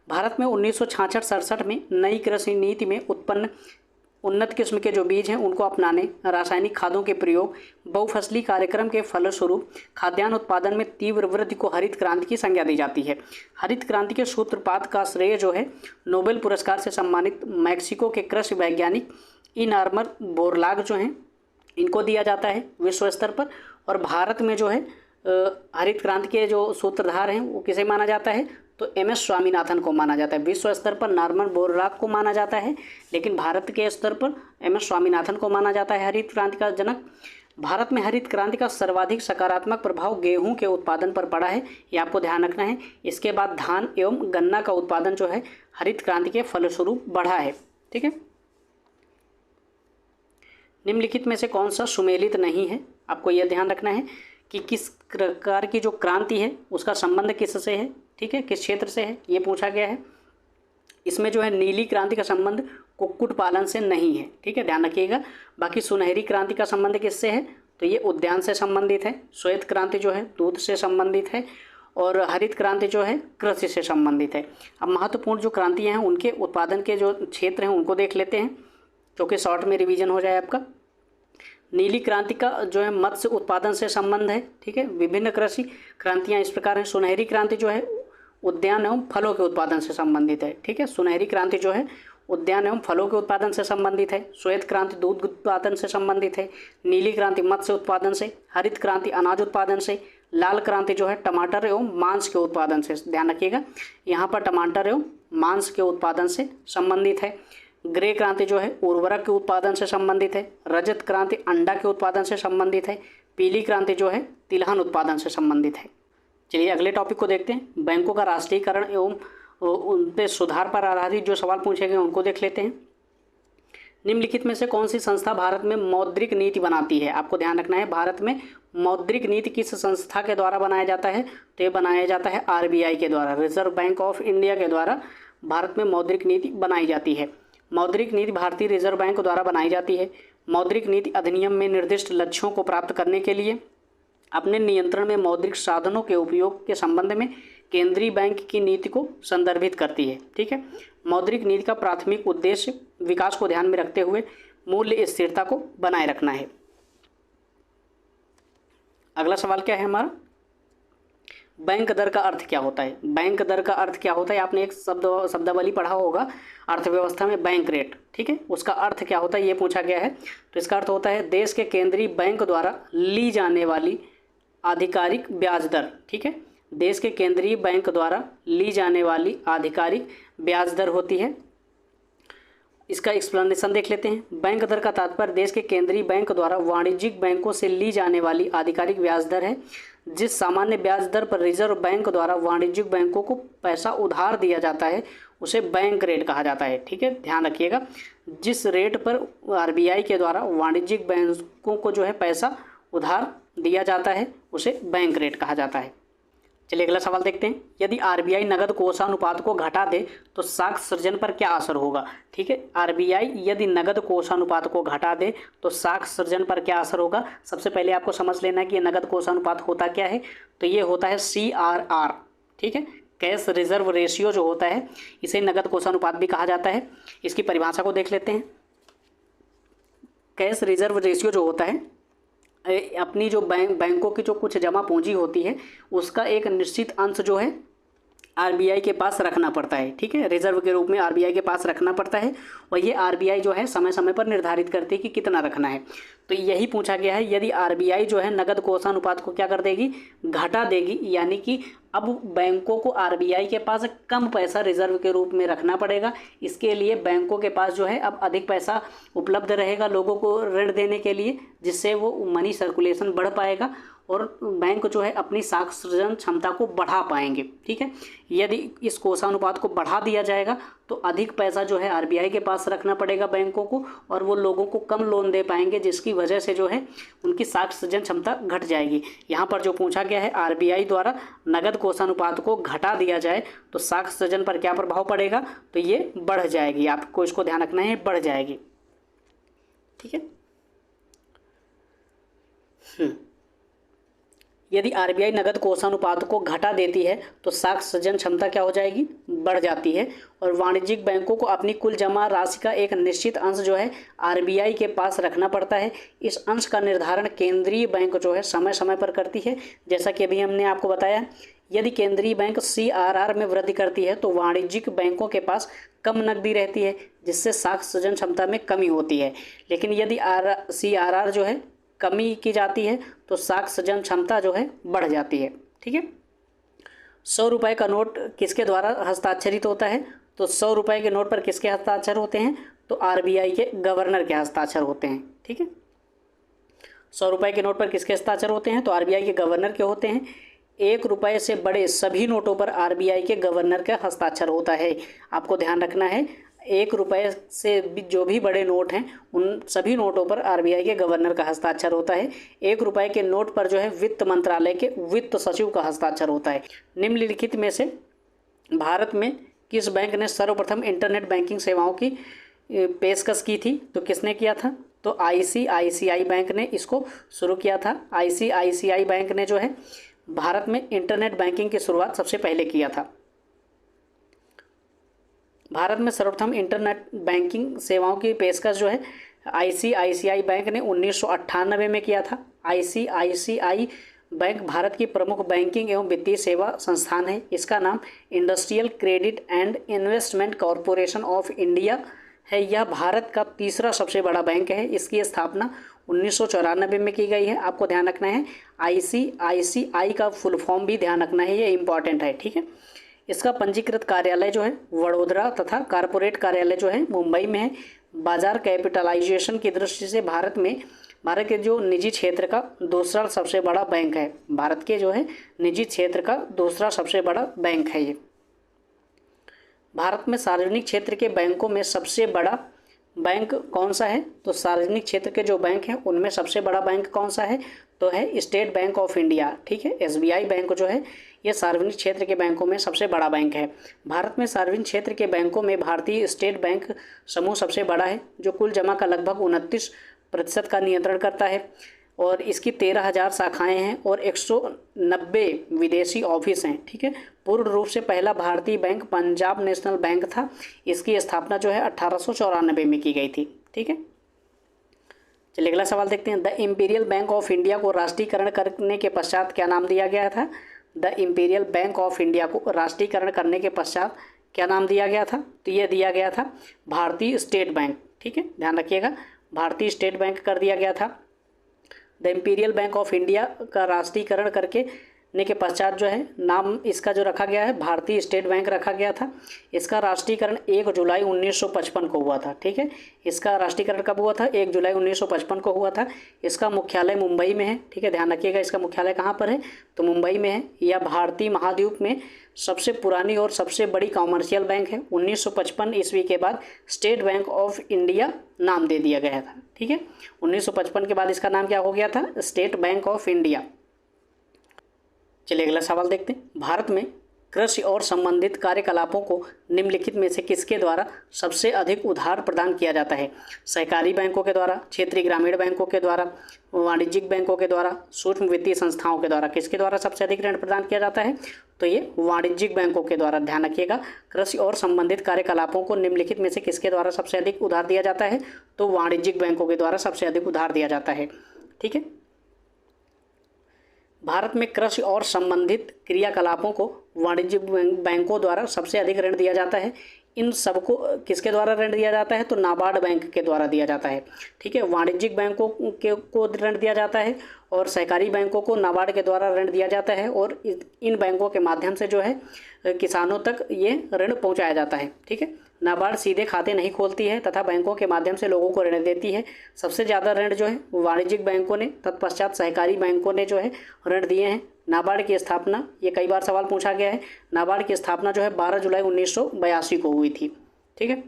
[SPEAKER 1] भारत में 1966-67 में नई कृषि नीति में उत्पन्न उन्नत किस्म के जो बीज हैं उनको अपनाने, रासायनिक खादों के प्रयोग, बहुफसली कार्यक्रम के फलस्वरूप खाद्यान्न उत्पादन में तीव्र वृद्धि को हरित क्रांति की संज्ञा दी जाती है। हरित क्रांति के सूत्रपात का श्रेय जो है नोबेल पुरस्कार से सम्मानित मैक्सिको के कृषि वैज्ञानिक इनार्मर बोरलाग जो हैं इनको दिया जाता है विश्व स्तर पर। और भारत में जो है हरित क्रांति के जो सूत्रधार हैं वो किसे माना जाता है? तो एम.एस. स्वामीनाथन को माना जाता है। विश्व स्तर पर नॉर्मन बोरलॉग को माना जाता है, लेकिन भारत के स्तर पर एम.एस. स्वामीनाथन को माना जाता है हरित क्रांति का जनक। भारत में हरित क्रांति का सर्वाधिक सकारात्मक प्रभाव गेहूं के उत्पादन पर पड़ा है, ये आपको ध्यान रखना है। इसके बाद धान एवं गन्ना का उत्पादन जो है हरित क्रांति के फलस्वरूप बढ़ा है। ठीक है, निम्नलिखित में से कौन सा सुमेलित नहीं है? आपको यह ध्यान रखना है कि किस प्रकार की जो क्रांति है उसका संबंध किससे है। ठीक है, किस क्षेत्र से है ये पूछा गया है। इसमें जो है नीली क्रांति का संबंध कुक्कुट पालन से नहीं है। ठीक है, ध्यान रखिएगा। बाकी सुनहरी क्रांति का संबंध किससे है? तो ये उद्यान से संबंधित है। श्वेत क्रांति जो है दूध से संबंधित है और हरित क्रांति जो है कृषि से संबंधित है। अब महत्वपूर्ण जो क्रांतियाँ हैं उनके उत्पादन के जो क्षेत्र हैं उनको देख लेते हैं, क्योंकि शॉर्ट में रिवीजन हो जाए आपका। नीली क्रांति का जो है मत्स्य उत्पादन से संबंध है। ठीक है, विभिन्न कृषि क्रांतियाँ इस प्रकार हैं। सुनहरी क्रांति जो है उद्यान एवं फलों के उत्पादन से संबंधित है। ठीक है, सुनहरी क्रांति जो है उद्यान एवं फलों के उत्पादन से संबंधित है। श्वेत क्रांति दूध उत्पादन से संबंधित है। नीली क्रांति मत्स्य उत्पादन से। हरित क्रांति अनाज उत्पादन से। लाल क्रांति जो है टमाटर एवं मांस के उत्पादन से, ध्यान रखिएगा यहाँ पर टमाटर एवं मांस के उत्पादन से संबंधित है। ग्रे क्रांति जो है उर्वरक के उत्पादन से संबंधित है। रजत क्रांति अंडा के उत्पादन से संबंधित है। पीली क्रांति जो है तिलहन उत्पादन से संबंधित है। चलिए अगले टॉपिक को देखते हैं। बैंकों का राष्ट्रीयकरण एवं उन पे सुधार पर आधारित जो सवाल पूछे गए उनको देख लेते हैं। निम्नलिखित में से कौन सी संस्था भारत में मौद्रिक नीति बनाती है? आपको ध्यान रखना है, भारत में मौद्रिक नीति किस संस्था के द्वारा बनाया जाता है? तो ये बनाया जाता है आरबीआई के द्वारा, रिजर्व बैंक ऑफ इंडिया के द्वारा भारत में मौद्रिक नीति बनाई जाती है। मौद्रिक नीति भारतीय रिजर्व बैंक द्वारा बनाई जाती है। मौद्रिक नीति अधिनियम में निर्दिष्ट लक्ष्यों को प्राप्त करने के लिए अपने नियंत्रण में मौद्रिक साधनों के उपयोग के संबंध में केंद्रीय बैंक की नीति को संदर्भित करती है। ठीक है, मौद्रिक नीति का प्राथमिक उद्देश्य विकास को ध्यान में रखते हुए मूल्य स्थिरता को बनाए रखना है। अगला सवाल क्या है हमारा? बैंक दर का अर्थ क्या होता है? बैंक दर का अर्थ क्या होता है? आपने एक शब्दावली पढ़ा होगा अर्थव्यवस्था में, बैंक रेट। ठीक है, उसका अर्थ क्या होता है ये पूछा गया है। तो इसका अर्थ होता है देश के केंद्रीय बैंक द्वारा ली जाने वाली आधिकारिक ब्याज दर। ठीक है, देश के केंद्रीय बैंक द्वारा ली जाने वाली आधिकारिक ब्याज दर होती है। इसका एक्सप्लेनेशन देख लेते हैं। बैंक दर का तात्पर्य देश के केंद्रीय बैंक द्वारा वाणिज्यिक बैंकों से ली जाने वाली आधिकारिक ब्याज दर है। जिस सामान्य ब्याज दर पर रिजर्व बैंक द्वारा वाणिज्यिक बैंकों को पैसा उधार दिया जाता है उसे बैंक रेट कहा जाता है। ठीक है, ध्यान रखिएगा, जिस रेट पर आरबीआई के द्वारा वाणिज्यिक बैंकों को जो है पैसा उधार दिया जाता है उसे बैंक रेट कहा जाता है। चलिए अगला सवाल देखते हैं। यदि आरबीआई नगद कोषानुपात को घटा दे तो साख सृजन पर क्या असर होगा? ठीक है, आरबीआई यदि नगद कोषानुपात को घटा दे तो साख सृजन पर क्या असर होगा? सबसे पहले आपको समझ लेना है कि ये नगद कोषानुपात होता क्या है। तो ये होता है CRR। ठीक है, कैश रिजर्व रेशियो जो होता है इसे नगद कोषानुपात भी कहा जाता है। इसकी परिभाषा को देख लेते हैं। कैश रिजर्व रेशियो जो होता है अपनी जो बैंकों की जो कुछ जमा पूंजी होती है उसका एक निश्चित अंश जो है आरबीआई के पास रखना पड़ता है। ठीक है, रिजर्व के रूप में आरबीआई के पास रखना पड़ता है और ये आरबीआई जो है समय समय पर निर्धारित करती है कि कितना रखना है। तो यही पूछा गया है, यदि आरबीआई जो है नगद कोषानुपात को क्या कर देगी? घटा देगी, यानी कि अब बैंकों को आरबीआई के पास कम पैसा रिजर्व के रूप में रखना पड़ेगा। इसके लिए बैंकों के पास जो है अब अधिक पैसा उपलब्ध रहेगा लोगों को ऋण देने के लिए, जिससे वो मनी सर्कुलेशन बढ़ पाएगा और बैंक जो है अपनी साख सृजन क्षमता को बढ़ा पाएंगे। ठीक है, यदि इस कोषानुपात को बढ़ा दिया जाएगा तो अधिक पैसा जो है आरबीआई के पास रखना पड़ेगा बैंकों को और वो लोगों को कम लोन दे पाएंगे, जिसकी वजह से जो है उनकी साख सृजन क्षमता घट जाएगी। यहाँ पर जो पूछा गया है आरबीआई द्वारा नगद कोषानुपात को घटा दिया जाए तो साख सृजन पर क्या प्रभाव पड़ेगा? तो ये बढ़ जाएगी। आपको इसको ध्यान रखना है, बढ़ जाएगी। ठीक है, यदि आरबीआई नगद कोषानुपात को घटा देती है तो साख सृजन क्षमता क्या हो जाएगी? बढ़ जाती है और वाणिज्यिक बैंकों को अपनी कुल जमा राशि का एक निश्चित अंश जो है आरबीआई के पास रखना पड़ता है। इस अंश का निर्धारण केंद्रीय बैंक जो है समय समय पर करती है। जैसा कि अभी हमने आपको बताया, यदि केंद्रीय बैंक CRR में वृद्धि करती है तो वाणिज्यिक बैंकों के पास कम नकदी रहती है, जिससे साख सृजन क्षमता में कमी होती है। लेकिन यदि CRR जो है कमी की जाती है तो साख सृजन क्षमता जो है बढ़ जाती है। ठीक है, 100 रुपये का नोट किसके द्वारा हस्ताक्षरित होता है? तो 100 रुपये के नोट पर किसके हस्ताक्षर होते हैं? तो आरबीआई के गवर्नर के हस्ताक्षर होते हैं। ठीक है, 100 रुपये के नोट पर किसके हस्ताक्षर होते हैं? तो आरबीआई के गवर्नर के होते हैं। 1 रुपये से बड़े सभी नोटों पर आरबीआई के गवर्नर का हस्ताक्षर होता है। आपको ध्यान रखना है, 1 रुपये से जो भी बड़े नोट हैं उन सभी नोटों पर आरबीआई के गवर्नर का हस्ताक्षर होता है। 1 रुपये के नोट पर जो है वित्त मंत्रालय के वित्त सचिव का हस्ताक्षर होता है। निम्नलिखित में से भारत में किस बैंक ने सर्वप्रथम इंटरनेट बैंकिंग सेवाओं की पेशकश की थी? तो किसने किया था? तो ICICI बैंक ने इसको शुरू किया था। ICICI बैंक ने जो है भारत में इंटरनेट बैंकिंग की शुरुआत सबसे पहले किया था। भारत में सर्वप्रथम इंटरनेट बैंकिंग सेवाओं की पेशकश जो है आईसीआईसीआई बैंक ने 1998 में किया था। आईसीआईसीआई बैंक भारत की प्रमुख बैंकिंग एवं वित्तीय सेवा संस्थान है। इसका नाम industrial credit and investment corporation of India है। यह भारत का तीसरा सबसे बड़ा बैंक है। इसकी स्थापना 1994 में की गई है। आपको ध्यान रखना है आईसीआईसीआई का फुल फॉर्म भी ध्यान रखना है, ये इंपॉर्टेंट है, ठीक है। इसका पंजीकृत कार्यालय जो है वडोदरा तथा कारपोरेट कार्यालय जो है मुंबई में है। बाजार कैपिटलाइजेशन की दृष्टि से भारत के जो निजी क्षेत्र का दूसरा सबसे बड़ा बैंक है। भारत के जो है निजी क्षेत्र का दूसरा सबसे बड़ा बैंक है ये। भारत में सार्वजनिक क्षेत्र के बैंकों में सबसे बड़ा बैंक कौन सा है? तो सार्वजनिक क्षेत्र के जो बैंक हैं उनमें सबसे बड़ा बैंक कौन सा है? तो है स्टेट बैंक ऑफ इंडिया, ठीक है। एसबीआई बैंक जो है ये सार्वजनिक क्षेत्र के बैंकों में सबसे बड़ा बैंक है। भारत में सार्वजनिक क्षेत्र के बैंकों में भारतीय स्टेट बैंक समूह सबसे बड़ा है, जो कुल जमा का लगभग 29% का नियंत्रण करता है और इसकी 13,000 शाखाएं हैं और 190 विदेशी ऑफिस हैं, ठीक है। पूर्ण रूप से पहला भारतीय बैंक पंजाब नेशनल बैंक था। इसकी स्थापना जो है 1894 में की गई थी, ठीक है। चलिए अगला सवाल देखते हैं। The imperial bank of India को राष्ट्रीयकरण करने के पश्चात क्या नाम दिया गया था? The imperial bank of India को राष्ट्रीयकरण करने के पश्चात क्या नाम दिया गया था? तो ये दिया गया था भारतीय स्टेट बैंक, ठीक है, ध्यान रखिएगा, भारतीय स्टेट बैंक कर दिया गया था। The imperial bank of India का राष्ट्रीयकरण करने के पश्चात जो है नाम इसका जो रखा गया है भारतीय स्टेट बैंक रखा गया था। इसका राष्ट्रीयकरण 1 जुलाई 1955 को हुआ था, ठीक है। इसका राष्ट्रीयकरण कब हुआ था? 1 जुलाई 1955 को हुआ था। इसका मुख्यालय मुंबई में है, ठीक है, ध्यान रखिएगा। इसका मुख्यालय कहाँ पर है? तो मुंबई में है। यह भारतीय महाद्वीप में सबसे पुरानी और सबसे बड़ी कॉमर्शियल बैंक है। 1955 ईस्वी के बाद स्टेट बैंक ऑफ इंडिया नाम दे दिया गया था, ठीक है। 1955 के बाद इसका नाम क्या हो गया था? State bank of India. चलिए अगला सवाल देखते हैं। भारत में कृषि और संबंधित कार्यकलापों को निम्नलिखित में से किसके द्वारा सबसे अधिक उधार प्रदान किया जाता है? सहकारी बैंकों के द्वारा, क्षेत्रीय ग्रामीण बैंकों के द्वारा, वाणिज्यिक बैंकों के द्वारा, सूक्ष्म वित्तीय संस्थाओं के द्वारा। किसके द्वारा सबसे अधिक ऋण प्रदान किया जाता है? तो ये वाणिज्यिक बैंकों के द्वारा। ध्यान रखिएगा, कृषि और संबंधित कार्यकलापों को निम्नलिखित में से किसके द्वारा सबसे अधिक उधार दिया जाता है? तो वाणिज्यिक बैंकों के द्वारा सबसे अधिक उधार दिया जाता है, ठीक है। भारत में कृषि और संबंधित क्रियाकलापों को वाणिज्यिक बैंकों द्वारा सबसे अधिक ऋण दिया जाता है। इन सबको किसके द्वारा ऋण दिया जाता है? तो नाबार्ड बैंक के द्वारा दिया जाता है, ठीक है। वाणिज्यिक बैंकों को ऋण दिया जाता है और सहकारी बैंकों को नाबार्ड के द्वारा ऋण दिया जाता है और इन बैंकों के माध्यम से जो है किसानों तक ये ऋण पहुंचाया जाता है, ठीक है। नाबार्ड सीधे खाते नहीं खोलती है तथा बैंकों के माध्यम से लोगों को ऋण देती है। सबसे ज़्यादा ऋण जो है वाणिज्यिक बैंकों ने, तत्पश्चात सहकारी बैंकों ने जो है ऋण दिए हैं। नाबार्ड की स्थापना, ये कई बार सवाल पूछा गया है, नाबार्ड की स्थापना जो है 12 जुलाई 1982 को हुई थी, ठीक है।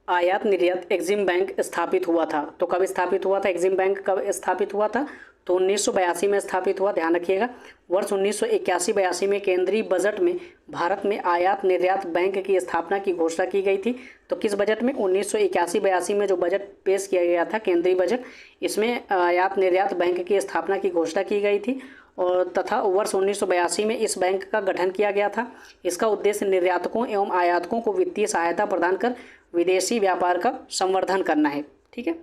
[SPEAKER 1] आयात निर्यात एग्जिम बैंक स्थापित हुआ था। तो कब स्थापित हुआ था? एग्जिम बैंक कब स्थापित हुआ था? तो 1982 में स्थापित हुआ, ध्यान रखिएगा। वर्ष 1981-82 में केंद्रीय बजट में भारत में आयात निर्यात बैंक की स्थापना की घोषणा की गई थी। तो किस बजट में? 1981-82 में जो बजट पेश किया गया था, केंद्रीय बजट, इसमें आयात निर्यात बैंक की स्थापना की घोषणा की गई थी और तथा वर्ष 1982 में इस बैंक का गठन किया गया था। इसका उद्देश्य निर्यातकों एवं आयातकों को वित्तीय सहायता प्रदान कर विदेशी व्यापार का संवर्धन करना है, ठीक है।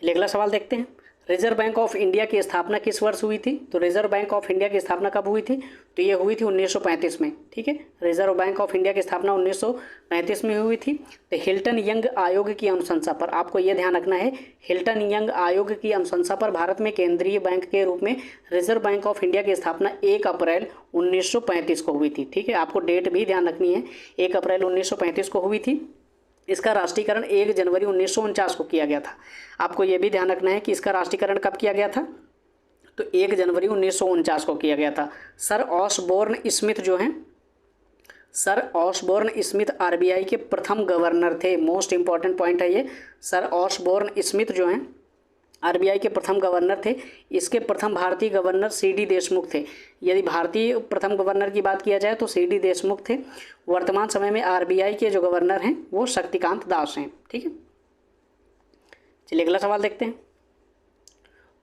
[SPEAKER 1] चलिए अगला सवाल देखते हैं। रिजर्व बैंक ऑफ इंडिया की स्थापना किस वर्ष हुई थी? तो रिजर्व बैंक ऑफ इंडिया की स्थापना कब हुई थी? तो ये हुई थी 1935 में, ठीक है। रिजर्व बैंक ऑफ इंडिया की स्थापना 1935 में हुई थी। तो हिल्टन यंग आयोग की अनुशंसा पर, आपको ये ध्यान रखना है, हिल्टन यंग आयोग की अनुशंसा पर भारत में केंद्रीय बैंक के रूप में रिजर्व बैंक ऑफ इंडिया की स्थापना 1 अप्रैल 1935 को हुई थी, ठीक है। आपको डेट भी ध्यान रखनी है, 1 अप्रैल 1935 को हुई थी। इसका राष्ट्रीयकरण 1 जनवरी 1949 को किया गया था। आपको यह भी ध्यान रखना है कि इसका राष्ट्रीयकरण कब किया गया था? तो 1 जनवरी 1949 को किया गया था। सर ऑसबोर्न स्मिथ जो हैं, सर ऑसबोर्न स्मिथ आरबीआई के प्रथम गवर्नर थे। मोस्ट इंपॉर्टेंट पॉइंट है ये। सर ऑसबोर्न स्मिथ जो हैं आरबीआई के प्रथम गवर्नर थे। इसके प्रथम भारतीय गवर्नर सीडी देशमुख थे। यदि भारतीय प्रथम गवर्नर की बात किया जाए तो सीडी देशमुख थे। वर्तमान समय में आरबीआई के जो गवर्नर हैं वो शक्तिकांत दास हैं, ठीक है। चलिए अगला सवाल देखते हैं।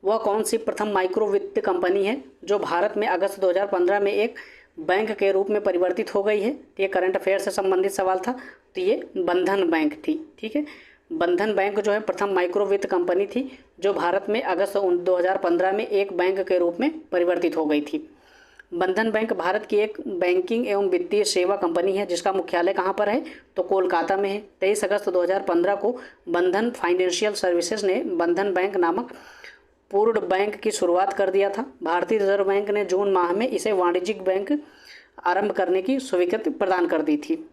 [SPEAKER 1] वह कौन सी प्रथम माइक्रो वित्त कंपनी है जो भारत में अगस्त 2015 में एक बैंक के रूप में परिवर्तित हो गई है? तो ये करंट अफेयर से संबंधित सवाल था। तो ये बंधन बैंक थी। ठीक है, बंधन बैंक जो है प्रथम माइक्रो वित्त कंपनी थी जो भारत में अगस्त 2015 में एक बैंक के रूप में परिवर्तित हो गई थी। बंधन बैंक भारत की एक बैंकिंग एवं वित्तीय सेवा कंपनी है जिसका मुख्यालय कहाँ पर है? तो कोलकाता में है। 23 अगस्त 2015 को बंधन फाइनेंशियल सर्विसेज ने बंधन बैंक नामक पूर्ण बैंक की शुरुआत कर दिया था। भारतीय रिजर्व बैंक ने जून माह में इसे वाणिज्यिक बैंक आरंभ करने की स्वीकृति प्रदान कर दी थी।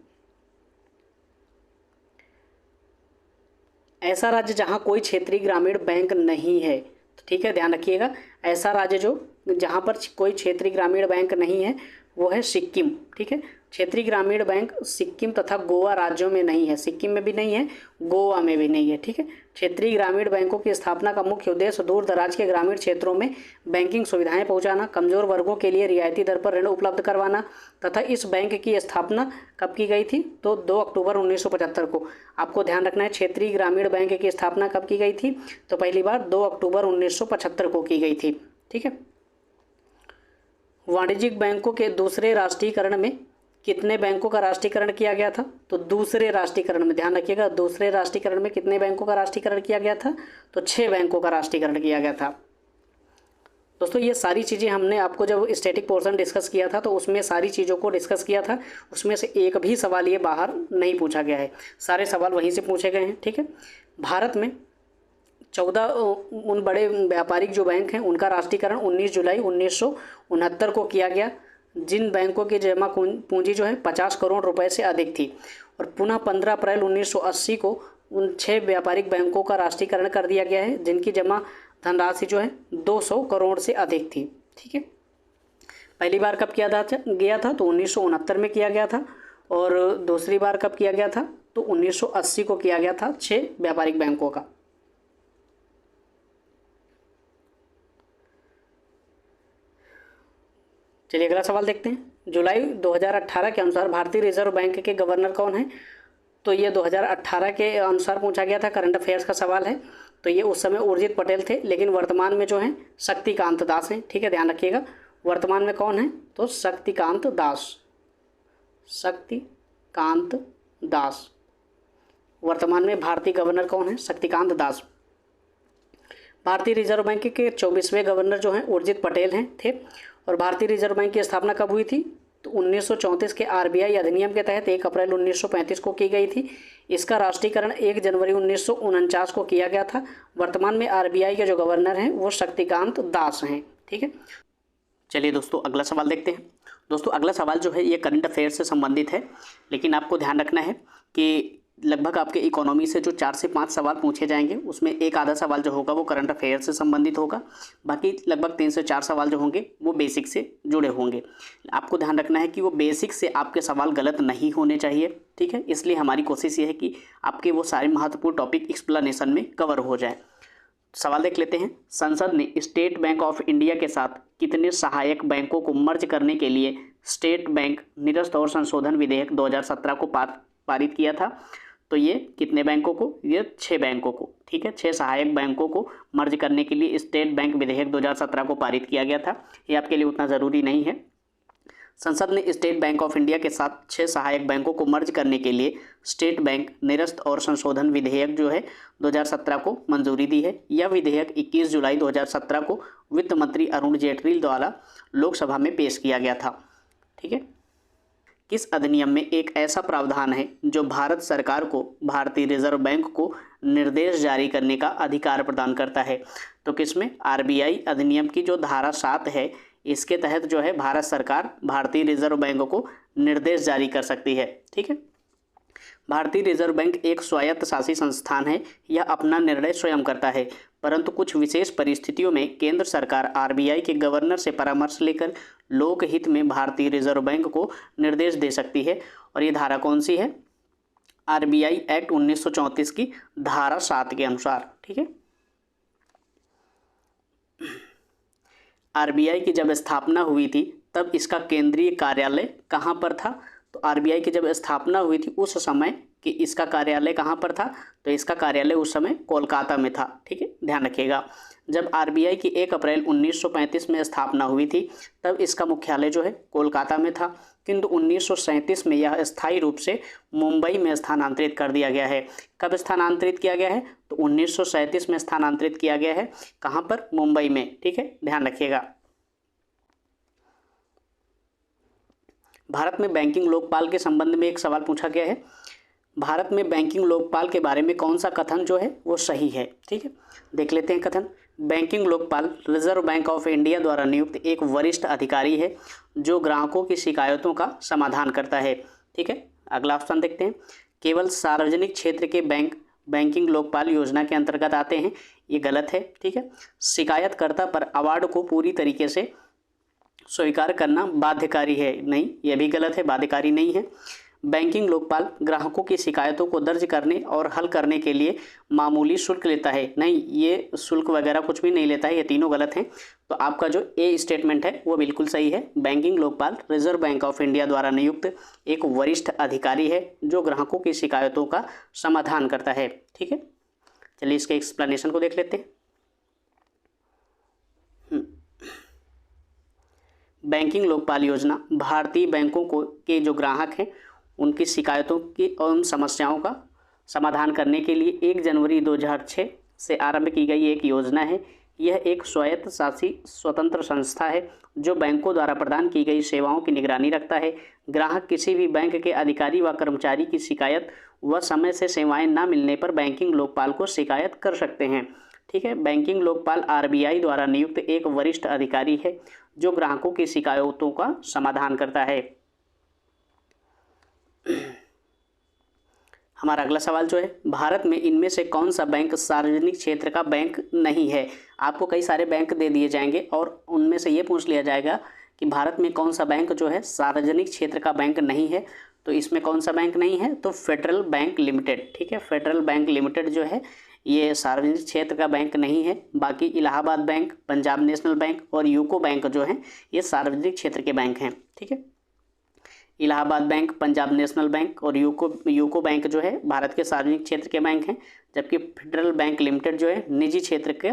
[SPEAKER 1] ऐसा राज्य जहां कोई क्षेत्रीय ग्रामीण बैंक नहीं है, तो ठीक है, ध्यान रखिएगा, ऐसा राज्य जो जहां पर कोई क्षेत्रीय ग्रामीण बैंक नहीं है वो है सिक्किम। ठीक है, क्षेत्रीय ग्रामीण बैंक सिक्किम तथा गोवा राज्यों में नहीं है। सिक्किम में भी नहीं है, गोवा में भी नहीं है। ठीक है, क्षेत्रीय ग्रामीण बैंकों की स्थापना का मुख्य उद्देश्य दूर दराज के ग्रामीण क्षेत्रों में बैंकिंग सुविधाएं पहुंचाना, कमजोर वर्गों के लिए रियायती दर पर ऋण उपलब्ध करवाना तथा इस बैंक की स्थापना कब की गई थी? तो 2 अक्टूबर 1975 को। आपको ध्यान रखना है, क्षेत्रीय ग्रामीण बैंक की स्थापना कब की गई थी? तो पहली बार 2 अक्टूबर 1975 को की गई थी। ठीक है, वाणिज्यिक बैंकों के दूसरे राष्ट्रीयकरण में कितने बैंकों का राष्ट्रीयकरण किया गया था? तो दूसरे राष्ट्रीयकरण में, ध्यान रखिएगा, दूसरे राष्ट्रीयकरण में कितने बैंकों का राष्ट्रीयकरण किया गया था? तो 6 बैंकों का राष्ट्रीयकरण किया गया था। दोस्तों ये सारी चीज़ें हमने आपको जब स्टैटिक पोर्शन डिस्कस किया था तो उसमें सारी चीज़ों को डिस्कस किया था, उसमें से एक भी सवाल ये बाहर नहीं पूछा गया है, सारे सवाल वहीं से पूछे गए हैं। ठीक है, भारत में 14 उन बड़े व्यापारिक जो बैंक हैं उनका राष्ट्रीयकरण 19 जुलाई 1969 को किया गया, जिन बैंकों की जमा पूंजी जो है 50 करोड़ रुपए से अधिक थी। और पुनः 15 अप्रैल 1980 को उन 6 व्यापारिक बैंकों का राष्ट्रीयकरण कर दिया गया है जिनकी जमा धनराशि जो है 200 करोड़ से अधिक थी। ठीक है, पहली बार कब किया गया था? तो 1969 में किया गया था। और दूसरी बार कब किया गया था? तो 1980 को किया गया था 6 व्यापारिक बैंकों का। चलिए अगला सवाल देखते हैं। जुलाई 2018 के अनुसार भारतीय रिजर्व बैंक के गवर्नर कौन है? तो ये 2018 के अनुसार पूछा गया था, करंट अफेयर्स का सवाल है। तो ये उस समय उर्जित पटेल थे, लेकिन वर्तमान में जो हैं शक्तिकांत दास हैं। ठीक है, ध्यान रखिएगा, वर्तमान में कौन है? तो शक्तिकांत दास। शक्तिकांत दास वर्तमान में भारतीय गवर्नर कौन है? शक्तिकांत दास। भारतीय रिजर्व बैंक के 24वें गवर्नर जो हैं उर्जित पटेल हैं थे। और भारतीय रिजर्व बैंक की स्थापना कब हुई थी? तो 1934 के आरबीआई अधिनियम के तहत 1 अप्रैल 1935 को की गई थी। इसका राष्ट्रीयकरण 1 जनवरी 1949 को किया गया था। वर्तमान में आरबीआई के जो गवर्नर हैं वो शक्तिकांत दास हैं। ठीक है, चलिए दोस्तों अगला सवाल देखते हैं। दोस्तों अगला सवाल जो है ये करंट अफेयर से संबंधित है, लेकिन आपको ध्यान रखना है कि लगभग आपके इकोनॉमी से जो 4 से 5 सवाल पूछे जाएंगे उसमें एक आधा सवाल जो होगा वो करंट अफेयर से संबंधित होगा, बाकी लगभग 3 से 4 सवाल जो होंगे वो बेसिक से जुड़े होंगे। आपको ध्यान रखना है कि वो बेसिक से आपके सवाल गलत नहीं होने चाहिए। ठीक है, इसलिए हमारी कोशिश ये है कि आपके वो सारे महत्वपूर्ण टॉपिक एक्सप्लेनेशन में कवर हो जाए। सवाल देख लेते हैं। संसद ने स्टेट बैंक ऑफ इंडिया के साथ कितने सहायक बैंकों को मर्ज करने के लिए स्टेट बैंक निरस्त और संशोधन विधेयक 2017 को पारित किया था? तो ये कितने बैंकों को? ये 6 बैंकों को। ठीक है, 6 सहायक बैंकों को मर्ज करने के लिए स्टेट बैंक विधेयक 2017 को पारित किया गया था। ये आपके लिए उतना ज़रूरी नहीं है। संसद ने स्टेट बैंक ऑफ इंडिया के साथ 6 सहायक बैंकों को मर्ज करने के लिए स्टेट बैंक निरस्त और संशोधन विधेयक जो है 2017 को मंजूरी दी है। यह विधेयक 21 जुलाई 2017 को वित्त मंत्री अरुण जेटली द्वारा लोकसभा में पेश किया गया था। ठीक है, किस अधिनियम में एक ऐसा प्रावधान है जो भारत सरकार को भारतीय रिजर्व बैंक को निर्देश जारी करने का अधिकार प्रदान करता है? तो किसमें? आरबीआई अधिनियम की जो धारा 7 है इसके तहत जो है भारत सरकार भारतीय रिजर्व बैंक को निर्देश जारी कर सकती है। ठीक है, भारतीय रिजर्व बैंक एक स्वायत्त शासी संस्थान है, यह अपना निर्णय स्वयं करता है, परंतु कुछ विशेष परिस्थितियों में केंद्र सरकार आरबीआई के गवर्नर से परामर्श लेकर लोकहित में भारतीय रिजर्व बैंक को निर्देश दे सकती है। और ये धारा कौन सी है? आरबीआई एक्ट 1934 की धारा 7 के अनुसार। ठीक है, आरबीआई की जब स्थापना हुई थी तब इसका केंद्रीय कार्यालय कहाँ पर था? तो आरबीआई की जब स्थापना हुई थी उस समय कि इसका कार्यालय कहाँ पर था? तो इसका कार्यालय उस समय कोलकाता में था। ठीक है, ध्यान रखिएगा। जब आरबीआई की 1 अप्रैल 1935 में स्थापना हुई थी तब इसका मुख्यालय जो है कोलकाता में था, किंतु 1937 में यह स्थायी रूप से मुंबई में स्थानांतरित कर दिया गया है। कब स्थानांतरित किया गया है? तो 1937 में स्थानांतरित किया गया है। कहाँ पर? मुंबई में। ठीक है, ध्यान रखिएगा। भारत में बैंकिंग लोकपाल के संबंध में एक सवाल पूछा गया है। भारत में बैंकिंग लोकपाल के बारे में कौन सा कथन जो है वो सही है? ठीक है, देख लेते हैं कथन। Banking Lokpal reserve bank of India द्वारा नियुक्त एक वरिष्ठ अधिकारी है जो ग्राहकों की शिकायतों का समाधान करता है। ठीक है, अगला ऑप्शन देखते हैं। केवल सार्वजनिक क्षेत्र के बैंक बैंकिंग लोकपाल योजना के अंतर्गत आते हैं, ये गलत है। ठीक है, शिकायतकर्ता पर अवार्ड को पूरी तरीके से स्वीकार करना बाध्यकारी है, नहीं, यह भी गलत है, बाध्यकारी नहीं है। बैंकिंग लोकपाल ग्राहकों की शिकायतों को दर्ज करने और हल करने के लिए मामूली शुल्क लेता है, नहीं, ये शुल्क वगैरह कुछ भी नहीं लेता है, ये तीनों गलत हैं। तो आपका जो ए स्टेटमेंट है वो बिल्कुल सही है। Banking Lokpal reserve bank of India द्वारा नियुक्त एक वरिष्ठ अधिकारी है जो ग्राहकों की शिकायतों का समाधान करता है। ठीक है, चलिए इसके एक्सप्लेनेशन को देख लेते हैं। बैंकिंग लोकपाल योजना भारतीय बैंकों को के जो ग्राहक हैं उनकी शिकायतों की और उन समस्याओं का समाधान करने के लिए 1 जनवरी 2006 से आरंभ की गई एक योजना है। यह एक स्वायत्त शासी स्वतंत्र संस्था है जो बैंकों द्वारा प्रदान की गई सेवाओं की निगरानी रखता है। ग्राहक किसी भी बैंक के अधिकारी व कर्मचारी की शिकायत व समय से सेवाएं न मिलने पर बैंकिंग लोकपाल को शिकायत कर सकते हैं। ठीक है, बैंकिंग लोकपाल आरबीआई द्वारा नियुक्त एक वरिष्ठ अधिकारी है जो ग्राहकों की शिकायतों का समाधान करता है। हमारा अगला सवाल जो है, भारत में इनमें से कौन सा बैंक सार्वजनिक क्षेत्र का बैंक नहीं है? आपको कई सारे बैंक दे दिए जाएंगे और उनमें से ये पूछ लिया जाएगा कि भारत में कौन सा बैंक जो है सार्वजनिक क्षेत्र का बैंक नहीं है। तो इसमें कौन सा बैंक नहीं है? तो फेडरल बैंक लिमिटेड। ठीक है, फेडरल बैंक लिमिटेड जो है ये सार्वजनिक क्षेत्र का बैंक नहीं है। बाकी Allahabad bank, Punjab national bank और यूको बैंक जो है ये सार्वजनिक क्षेत्र के बैंक हैं। ठीक है, Allahabad bank, Punjab national bank और यूको बैंक जो है भारत के सार्वजनिक क्षेत्र के बैंक हैं, जबकि फेडरल बैंक लिमिटेड जो है निजी क्षेत्र के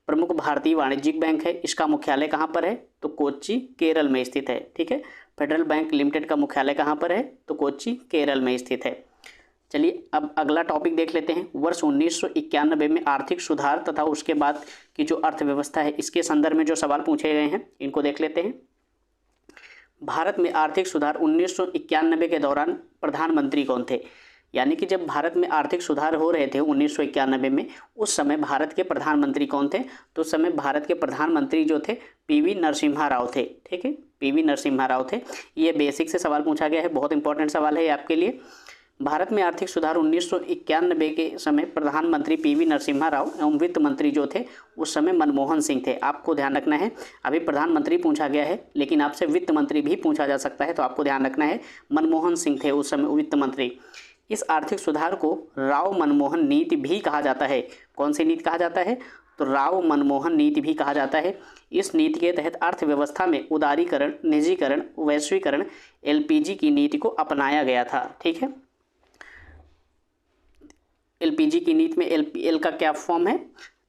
[SPEAKER 1] प्रमुख भारतीय वाणिज्यिक बैंक है। इसका मुख्यालय कहाँ पर है? तो कोच्चि, केरल में स्थित है। ठीक है, फेडरल बैंक लिमिटेड का मुख्यालय कहाँ पर है? तो कोच्चि, केरल में स्थित है। चलिए अब अगला टॉपिक देख लेते हैं। वर्ष 1991 में आर्थिक सुधार तथा उसके बाद की जो अर्थव्यवस्था है इसके संदर्भ में जो सवाल पूछे गए हैं इनको देख लेते हैं। भारत में आर्थिक सुधार 1991 के दौरान प्रधानमंत्री कौन थे? यानी कि जब भारत में आर्थिक सुधार हो रहे थे 1991 में, उस समय भारत के प्रधानमंत्री कौन थे? तो उस समय भारत के प्रधानमंत्री जो थे पीवी नरसिम्हा राव थे। ठीक है, पीवी नरसिम्हा राव थे। ये बेसिक से सवाल पूछा गया है, बहुत इंपॉर्टेंट सवाल है ये आपके लिए। भारत में आर्थिक सुधार 1991 के समय प्रधानमंत्री पीवी नरसिम्हा राव एवं वित्त मंत्री जो थे उस समय मनमोहन सिंह थे। आपको ध्यान रखना है, अभी प्रधानमंत्री पूछा गया है लेकिन आपसे वित्त मंत्री भी पूछा जा सकता है, तो आपको ध्यान रखना है मनमोहन सिंह थे उस समय वित्त मंत्री। इस आर्थिक सुधार को राव मनमोहन नीति भी कहा जाता है। कौन सी नीति कहा जाता है? तो राव मनमोहन नीति भी कहा जाता है। इस नीति के तहत अर्थव्यवस्था में उदारीकरण, निजीकरण, वैश्वीकरण, एलपीजी की नीति को अपनाया गया था। ठीक है, एलपीजी की नीति में एल का क्या फॉर्म है?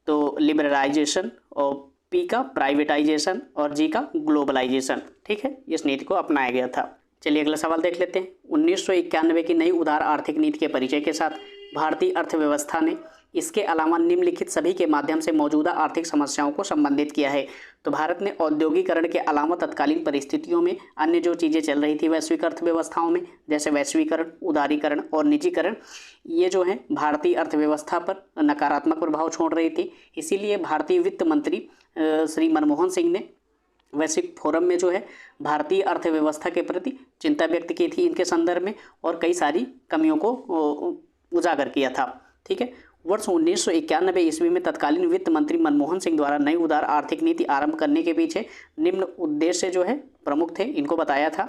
[SPEAKER 1] तो लिबरलाइजेशन, और पी का प्राइवेटाइजेशन और जी का ग्लोबलाइजेशन। ठीक है, इस नीति को अपनाया गया था। चलिए अगला सवाल देख लेते हैं। 1991 की नई उदार आर्थिक नीति के परिचय के साथ भारतीय अर्थव्यवस्था ने इसके अलावा निम्नलिखित सभी के माध्यम से मौजूदा आर्थिक समस्याओं को संबंधित किया है। तो भारत ने औद्योगिकरण के अलावा तत्कालीन परिस्थितियों में अन्य जो चीज़ें चल रही थी वैश्विक अर्थव्यवस्थाओं में, जैसे वैश्वीकरण, उदारीकरण और निजीकरण, ये जो है भारतीय अर्थव्यवस्था पर नकारात्मक प्रभाव छोड़ रही थी। इसीलिए भारतीय वित्त मंत्री श्री मनमोहन सिंह ने वैश्विक फोरम में जो है भारतीय अर्थव्यवस्था के प्रति चिंता व्यक्त की थी इनके संदर्भ में, और कई सारी कमियों को उजागर किया था। ठीक है, वर्ष 1991 ईस्वी में तत्कालीन वित्त मंत्री मनमोहन सिंह द्वारा नई उदार आर्थिक नीति आरंभ करने के पीछे निम्न उद्देश्य जो है प्रमुख थे, इनको बताया था।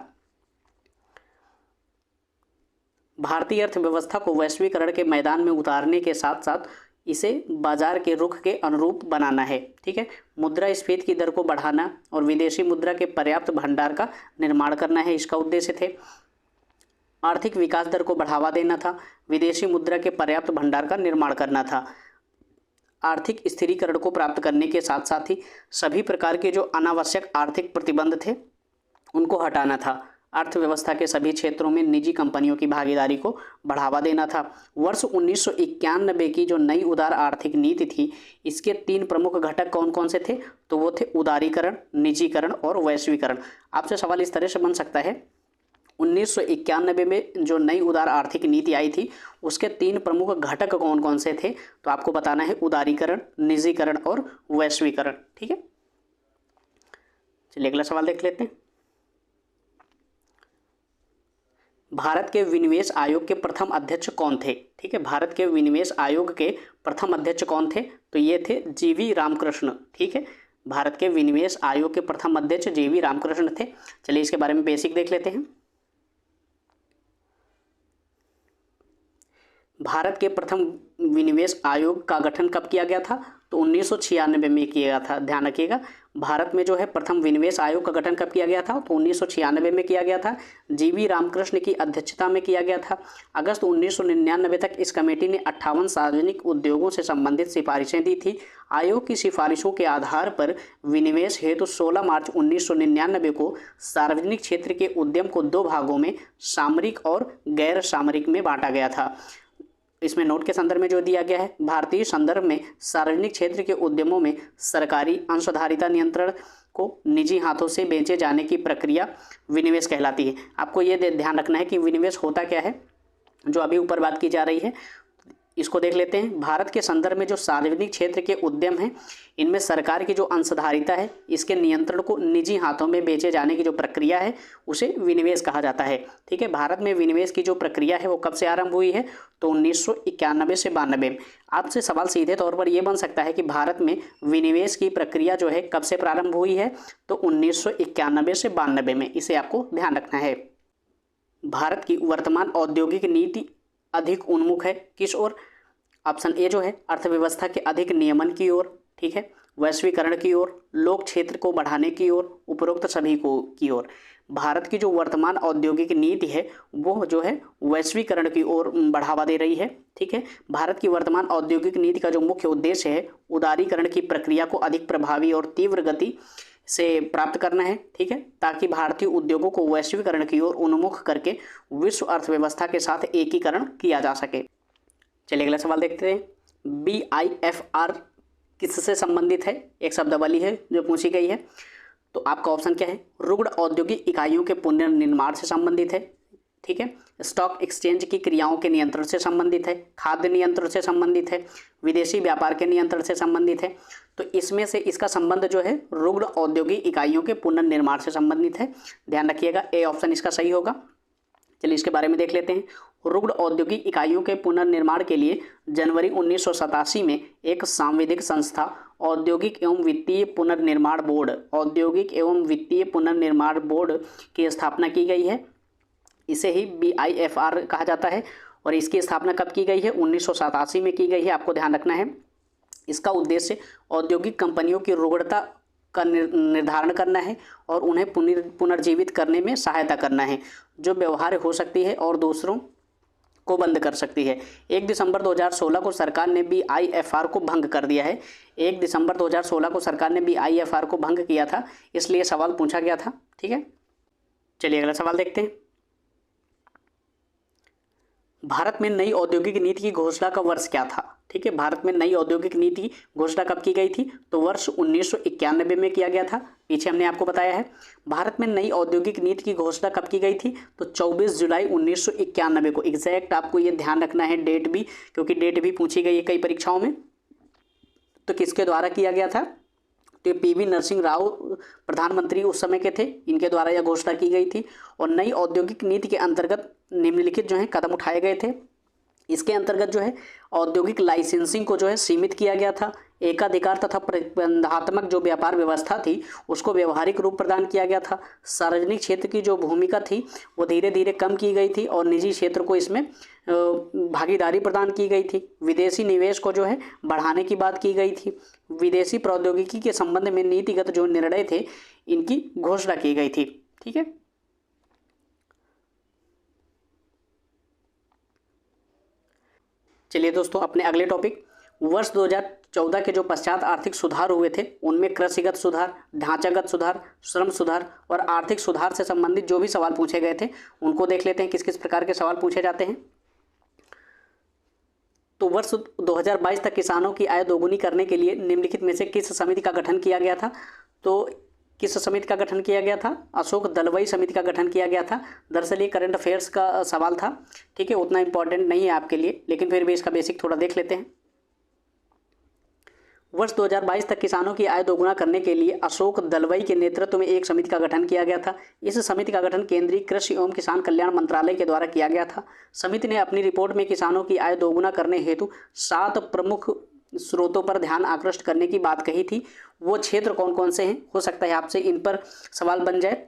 [SPEAKER 1] भारतीय अर्थव्यवस्था को वैश्वीकरण के मैदान में उतारने के साथ साथ इसे बाजार के रुख के अनुरूप बनाना है। ठीक है, मुद्रास्फीति की दर को बढ़ाना और विदेशी मुद्रा के पर्याप्त भंडार का निर्माण करना है, इसका उद्देश्य थे। आर्थिक विकास दर को बढ़ावा देना था, विदेशी मुद्रा के पर्याप्त भंडार का निर्माण करना था। आर्थिक स्थिरीकरण को प्राप्त करने के साथ साथ ही सभी प्रकार के जो अनावश्यक आर्थिक प्रतिबंध थे उनको हटाना था। अर्थव्यवस्था के सभी क्षेत्रों में निजी कंपनियों की भागीदारी को बढ़ावा देना था। वर्ष 1991 की जो नई उदार आर्थिक नीति थी, इसके 3 प्रमुख घटक कौन कौन से थे? तो वो थे उदारीकरण, निजीकरण और वैश्वीकरण। आपसे सवाल इस तरह से बन सकता है, 1991 में जो नई उदार आर्थिक नीति आई थी उसके 3 प्रमुख घटक कौन कौन से थे? तो आपको बताना है उदारीकरण, निजीकरण और वैश्वीकरण। ठीक है, चलिए अगला सवाल देख लेते हैं। भारत के विनिवेश आयोग के प्रथम अध्यक्ष कौन थे? ठीक है, भारत के विनिवेश आयोग के प्रथम अध्यक्ष कौन थे? तो ये थे जीवी रामकृष्ण। ठीक है, भारत के विनिवेश आयोग के प्रथम अध्यक्ष जीवी रामकृष्ण थे। चलिए इसके बारे में बेसिक देख लेते हैं। भारत के प्रथम विनिवेश आयोग का गठन कब किया गया था? तो 1996 में किया गया था। ध्यान रखिएगा, भारत में जो है प्रथम विनिवेश आयोग का गठन कब किया गया था? तो 1996 में किया गया था। जीवी रामकृष्ण की अध्यक्षता में किया गया था। अगस्त 1999 तक इस कमेटी ने 58 सार्वजनिक उद्योगों से संबंधित सिफारिशें दी थी। आयोग की सिफारिशों के आधार पर विनिवेश हेतु 16 मार्च 1999 को सार्वजनिक क्षेत्र के उद्यम को 2 भागों में, सामरिक और गैर सामरिक में बांटा गया था। इसमें नोट के संदर्भ में जो दिया गया है, भारतीय संदर्भ में सार्वजनिक क्षेत्र के उद्यमों में सरकारी अंशधारिता नियंत्रण को निजी हाथों से बेचे जाने की प्रक्रिया विनिवेश कहलाती है। आपको ये ध्यान रखना है कि विनिवेश होता क्या है, जो अभी ऊपर बात की जा रही है इसको देख लेते हैं। भारत के संदर्भ में जो सार्वजनिक क्षेत्र के उद्यम हैं, इनमें सरकार की जो अंशधारिता है, इसके नियंत्रण को निजी हाथों में बेचे जाने की जो प्रक्रिया है उसे विनिवेश कहा जाता है। ठीक है, भारत में विनिवेश की जो प्रक्रिया है वो कब से आरंभ हुई है? तो 1991 से 92 में। आपसे सवाल सीधे तौर पर यह बन सकता है कि भारत में विनिवेश की प्रक्रिया जो है कब से प्रारंभ हुई है? तो 1991 से 92 में। इसे आपको ध्यान रखना है। भारत की वर्तमान औद्योगिक नीति अधिक उन्मुख है किस ओर? ऑप्शन ए जो है अर्थव्यवस्था के अधिक नियमन की ओर, ठीक है, वैश्वीकरण की ओर, लोक क्षेत्र को बढ़ाने की ओर, उपरोक्त सभी को की ओर। भारत की जो वर्तमान औद्योगिक नीति है वो जो है वैश्वीकरण की ओर बढ़ावा दे रही है। ठीक है, भारत की वर्तमान औद्योगिक नीति का जो मुख्य उद्देश्य है उदारीकरण की प्रक्रिया को अधिक प्रभावी और तीव्र गति से प्राप्त करना है। ठीक है, ताकि भारतीय उद्योगों को वैश्वीकरण की ओर उन्मुख करके विश्व अर्थव्यवस्था के साथ एकीकरण किया जा सके। चलिए अगला सवाल देखते हैं। BIFR किससे संबंधित है? एक शब्दावली है जो पूछी गई है। तो आपका ऑप्शन क्या है? रुग्ण औद्योगिक इकाइयों के पुनर्निर्माण से संबंधित है। ठीक है, स्टॉक एक्सचेंज की क्रियाओं के नियंत्रण से संबंधित है, खाद्य नियंत्रण से संबंधित है, विदेशी व्यापार के नियंत्रण से संबंधित है। तो इसमें से इसका संबंध जो है रुग्ण औद्योगिक इकाइयों के पुनर्निर्माण से संबंधित है। ध्यान रखिएगा, ए ऑप्शन इसका सही होगा। चलिए इसके बारे में देख लेते हैं। रुग्ण औद्योगिक इकाइयों के पुनर्निर्माण के लिए जनवरी 1987 में एक सांविधिक संस्था औद्योगिक एवं वित्तीय पुनर्निर्माण बोर्ड, औद्योगिक एवं वित्तीय पुनर्निर्माण बोर्ड की स्थापना की गई है। इसे ही BIFR कहा जाता है। और इसकी स्थापना कब की गई है? 1987 में की गई है। आपको ध्यान रखना है, इसका उद्देश्य औद्योगिक कंपनियों की रुग्णता का निर्धारण करना है और उन्हें पुनर्जीवित करने में सहायता करना है, जो व्यवहार्य हो सकती है और दूसरों को बंद कर सकती है। 1 दिसंबर 2016 को सरकार ने BIFR को भंग कर दिया है। 1 दिसंबर 2016 को सरकार ने BIFR को भंग किया था, इसलिए सवाल पूछा गया था। ठीक है, चलिए अगला सवाल देखते हैं। भारत में नई औद्योगिक नीति की घोषणा का वर्ष क्या था? ठीक है, भारत में नई औद्योगिक नीति की घोषणा कब की गई थी? तो वर्ष 1991 में किया गया था। पीछे हमने आपको बताया है। भारत में नई औद्योगिक नीति की घोषणा कब की गई थी? तो 24 जुलाई 1991 को। एग्जैक्ट आपको ये ध्यान रखना है डेट भी, क्योंकि डेट भी पूछी गई है कई परीक्षाओं में। तो किसके द्वारा किया गया था? तो PV नरसिंह राव प्रधानमंत्री उस समय के थे, इनके द्वारा यह घोषणा की गई थी। और नई औद्योगिक नीति के अंतर्गत निम्नलिखित जो है कदम उठाए गए थे। इसके अंतर्गत जो है औद्योगिक लाइसेंसिंग को जो है सीमित किया गया था। एकाधिकार तथा प्रतिबंधात्मक जो व्यापार व्यवस्था थी उसको व्यवहारिक रूप प्रदान किया गया था। सार्वजनिक क्षेत्र की जो भूमिका थी वो धीरे धीरे कम की गई थी और निजी क्षेत्र को इसमें भागीदारी प्रदान की गई थी। विदेशी निवेश को जो है बढ़ाने की बात की गई थी। विदेशी प्रौद्योगिकी के संबंध में नीतिगत जो निर्णय थे इनकी घोषणा की गई थी। ठीक है, चलिए दोस्तों अपने अगले टॉपिक वर्ष 2014 के जो पश्चात आर्थिक सुधार हुए थे उनमें कृषिगत सुधार, ढांचागत सुधार, श्रम सुधार और आर्थिक सुधार से संबंधित जो भी सवाल पूछे गए थे उनको देख लेते हैं किस किस प्रकार के सवाल पूछे जाते हैं। तो वर्ष 2022 तक किसानों की आय दोगुनी करने के लिए निम्नलिखित में से किस समिति का गठन किया गया था? तो किस समिति का गठन किया गया था? अशोक दलवई समिति का गठन किया गया था। दरअसल ये करंट अफेयर्स का सवाल था, ठीक है, उतना इंपॉर्टेंट नहीं है आपके लिए, लेकिन फिर भी इसका बेसिक थोड़ा देख लेते हैं। वर्ष 2022 तक किसानों की आय दोगुना करने के लिए अशोक दलवई के नेतृत्व में एक समिति का गठन किया गया था। इस समिति का गठन केंद्रीय कृषि एवं किसान कल्याण मंत्रालय के द्वारा किया गया था। समिति ने अपनी रिपोर्ट में किसानों की आय दोगुना करने हेतु 7 प्रमुख स्रोतों पर ध्यान आकृष्ट करने की बात कही थी। वो क्षेत्र कौन कौन से हैं? हो सकता है आपसे इन पर सवाल बन जाए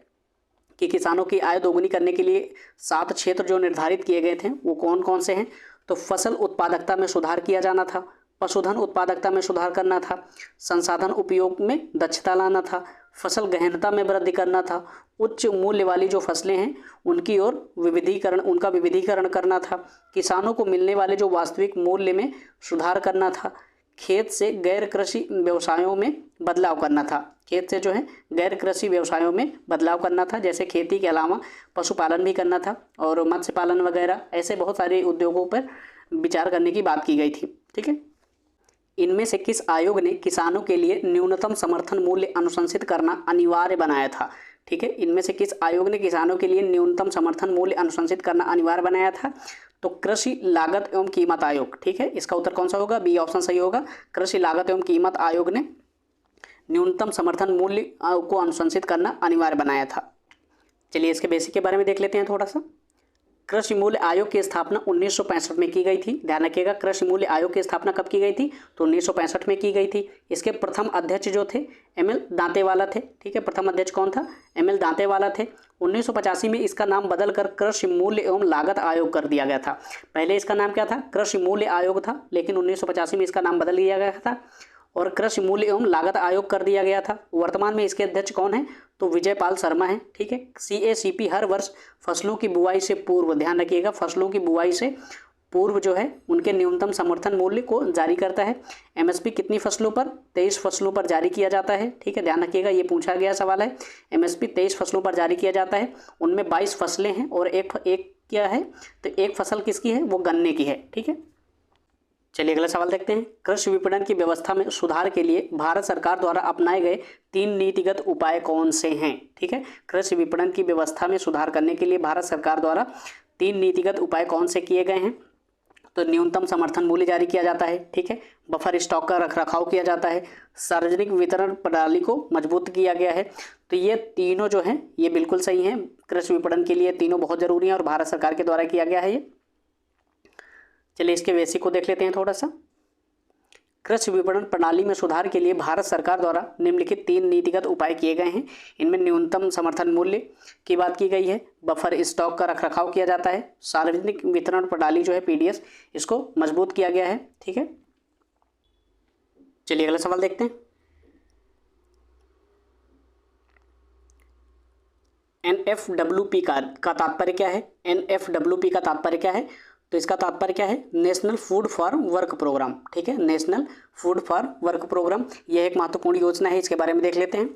[SPEAKER 1] कि किसानों की आय दोगुनी करने के लिए 7 क्षेत्र जो निर्धारित किए गए थे वो कौन कौन से हैं? तो फसल उत्पादकता में सुधार किया जाना था, पशुधन उत्पादकता में सुधार करना था, संसाधन उपयोग में दक्षता लाना था, फसल गहनता में वृद्धि करना था, उच्च मूल्य वाली जो फसलें हैं उनकी ओर उनका विविधीकरण करना था, किसानों को मिलने वाले जो वास्तविक मूल्य में सुधार करना था, खेत से गैर कृषि व्यवसायों में बदलाव करना था। खेत से जो है गैर कृषि व्यवसायों में बदलाव करना था, जैसे खेती के अलावा पशुपालन भी करना था और मत्स्य पालन वगैरह, ऐसे बहुत सारे उद्योगों पर विचार करने की बात की गई थी। ठीक है, इनमें से किस आयोग ने किसानों के लिए न्यूनतम समर्थन मूल्य अनुशंसित करना अनिवार्य बनाया था? ठीक है, इनमें से किस आयोग ने किसानों के लिए न्यूनतम समर्थन मूल्य अनुशंसित करना अनिवार्य बनाया था? तो कृषि लागत एवं कीमत आयोग। ठीक है, इसका उत्तर कौन सा होगा? बी ऑप्शन सही होगा। कृषि लागत एवं कीमत आयोग ने न्यूनतम समर्थन मूल्य को अनुशंसित करना अनिवार्य बनाया था। चलिए इसके बेसिक के बारे में देख लेते हैं थोड़ा सा। कृषि मूल्य आयोग की स्थापना 1965 में की गई थी। ध्यान रखिएगा, कृषि मूल्य आयोग की स्थापना कब की गई थी? तो 1965 में की गई थी। इसके प्रथम अध्यक्ष जो थे एमएल दांतेवाला थे। ठीक है, प्रथम अध्यक्ष कौन था? एमएल दांतेवाला थे। 1985 में इसका नाम बदलकर कृषि मूल्य एवं लागत आयोग कर दिया गया था। पहले इसका नाम क्या था? कृषि मूल्य आयोग था, लेकिन 1985 में इसका नाम बदल दिया गया था और कृषि मूल्य एवं लागत आयोग कर दिया गया था। वर्तमान में इसके अध्यक्ष कौन है? तो विजय पाल शर्मा है। ठीक है, CACP हर वर्ष फसलों की बुआई से पूर्व, ध्यान रखिएगा, फसलों की बुआई से पूर्व जो है उनके न्यूनतम समर्थन मूल्य को जारी करता है। MSP कितनी फसलों पर? 23 फसलों पर जारी किया जाता है। ठीक है, ध्यान रखिएगा, ये पूछा गया सवाल है। MSP 23 फसलों पर जारी किया जाता है। उनमें 22 फसलें हैं और एक क्या है? तो एक फसल किसकी है? वो गन्ने की है। ठीक है, चलिए अगला सवाल देखते हैं। कृषि विपणन की व्यवस्था में सुधार के लिए भारत सरकार द्वारा अपनाए गए 3 नीतिगत उपाय कौन से हैं? ठीक है, कृषि विपणन की व्यवस्था में सुधार करने के लिए भारत सरकार द्वारा 3 नीतिगत उपाय कौन से किए गए हैं? तो न्यूनतम समर्थन मूल्य जारी किया जाता है। ठीक है, बफर स्टॉक का रखरखाव किया जाता है, सार्वजनिक वितरण प्रणाली को मजबूत किया गया है। तो ये तीनों जो हैं ये बिल्कुल सही हैं। कृषि विपणन के लिए तीनों बहुत जरूरी हैं और भारत सरकार के द्वारा किया गया है ये। चलिए इसके बेसिक को देख लेते हैं थोड़ा सा। कृषि विपणन प्रणाली में सुधार के लिए भारत सरकार द्वारा निम्नलिखित 3 नीतिगत उपाय किए गए हैं। इनमें न्यूनतम समर्थन मूल्य की बात की गई है, बफर स्टॉक का रखरखाव किया जाता है, सार्वजनिक वितरण प्रणाली जो है PDS इसको मजबूत किया गया है। ठीक है, चलिए अगला सवाल देखते हैं। NFWP का तात्पर्य क्या है? NFWP का तात्पर्य क्या है? तो इसका तात्पर्य क्या है? National food for work programme. ठीक है, national food for work programme, यह एक महत्वपूर्ण योजना है, इसके बारे में देख लेते हैं।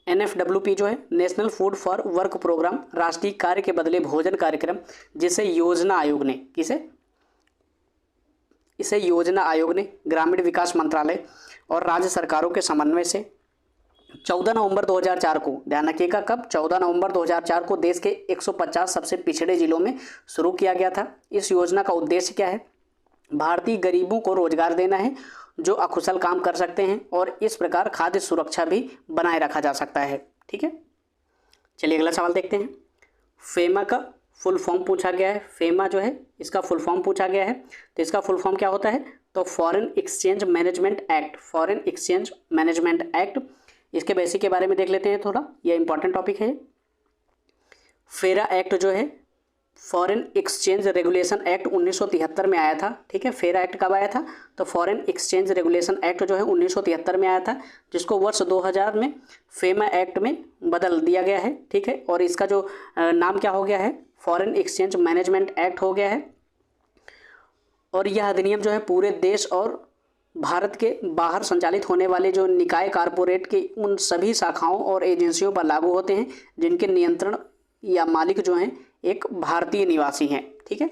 [SPEAKER 1] NFWP जो है national food for work programme, राष्ट्रीय कार्य के बदले भोजन कार्यक्रम, जिसे योजना आयोग ने इसे योजना आयोग ने ग्रामीण विकास मंत्रालय और राज्य सरकारों के समन्वय से 14 नवंबर 2004 को, ध्यान रखिएगा कब? 14 नवंबर 2004 को देश के 150 सबसे पिछड़े जिलों में शुरू किया गया था। इस योजना का उद्देश्य क्या है? भारतीय गरीबों को रोजगार देना है जो अकुशल काम कर सकते हैं और इस प्रकार खाद्य सुरक्षा भी बनाए रखा जा सकता है। ठीक है, चलिए अगला सवाल देखते हैं। फेमा का फुल फॉर्म पूछा गया है। फेमा जो है इसका फुल फॉर्म पूछा गया है, तो इसका फुल फॉर्म क्या होता है? तो foreign exchange management act, foreign exchange management act. इसके बेसिक के बारे में देख लेते हैं थोड़ा, यह इंपॉर्टेंट टॉपिक है। फेरा एक्ट जो है फॉरेन एक्सचेंज रेगुलेशन एक्ट 1973 में आया था। ठीक है, फेरा एक्ट कब आया था? तो फॉरेन एक्सचेंज रेगुलेशन एक्ट जो है 1973 में आया था, जिसको वर्ष 2000 में फेमा एक्ट में बदल दिया गया है। ठीक है, और इसका जो नाम क्या हो गया है? फॉरेन एक्सचेंज मैनेजमेंट एक्ट हो गया है। और यह अधिनियम जो है पूरे देश और भारत के बाहर संचालित होने वाले जो निकाय कॉरपोरेट के उन सभी शाखाओं और एजेंसियों पर लागू होते हैं जिनके नियंत्रण या मालिक जो हैं एक भारतीय निवासी हैं। ठीक है।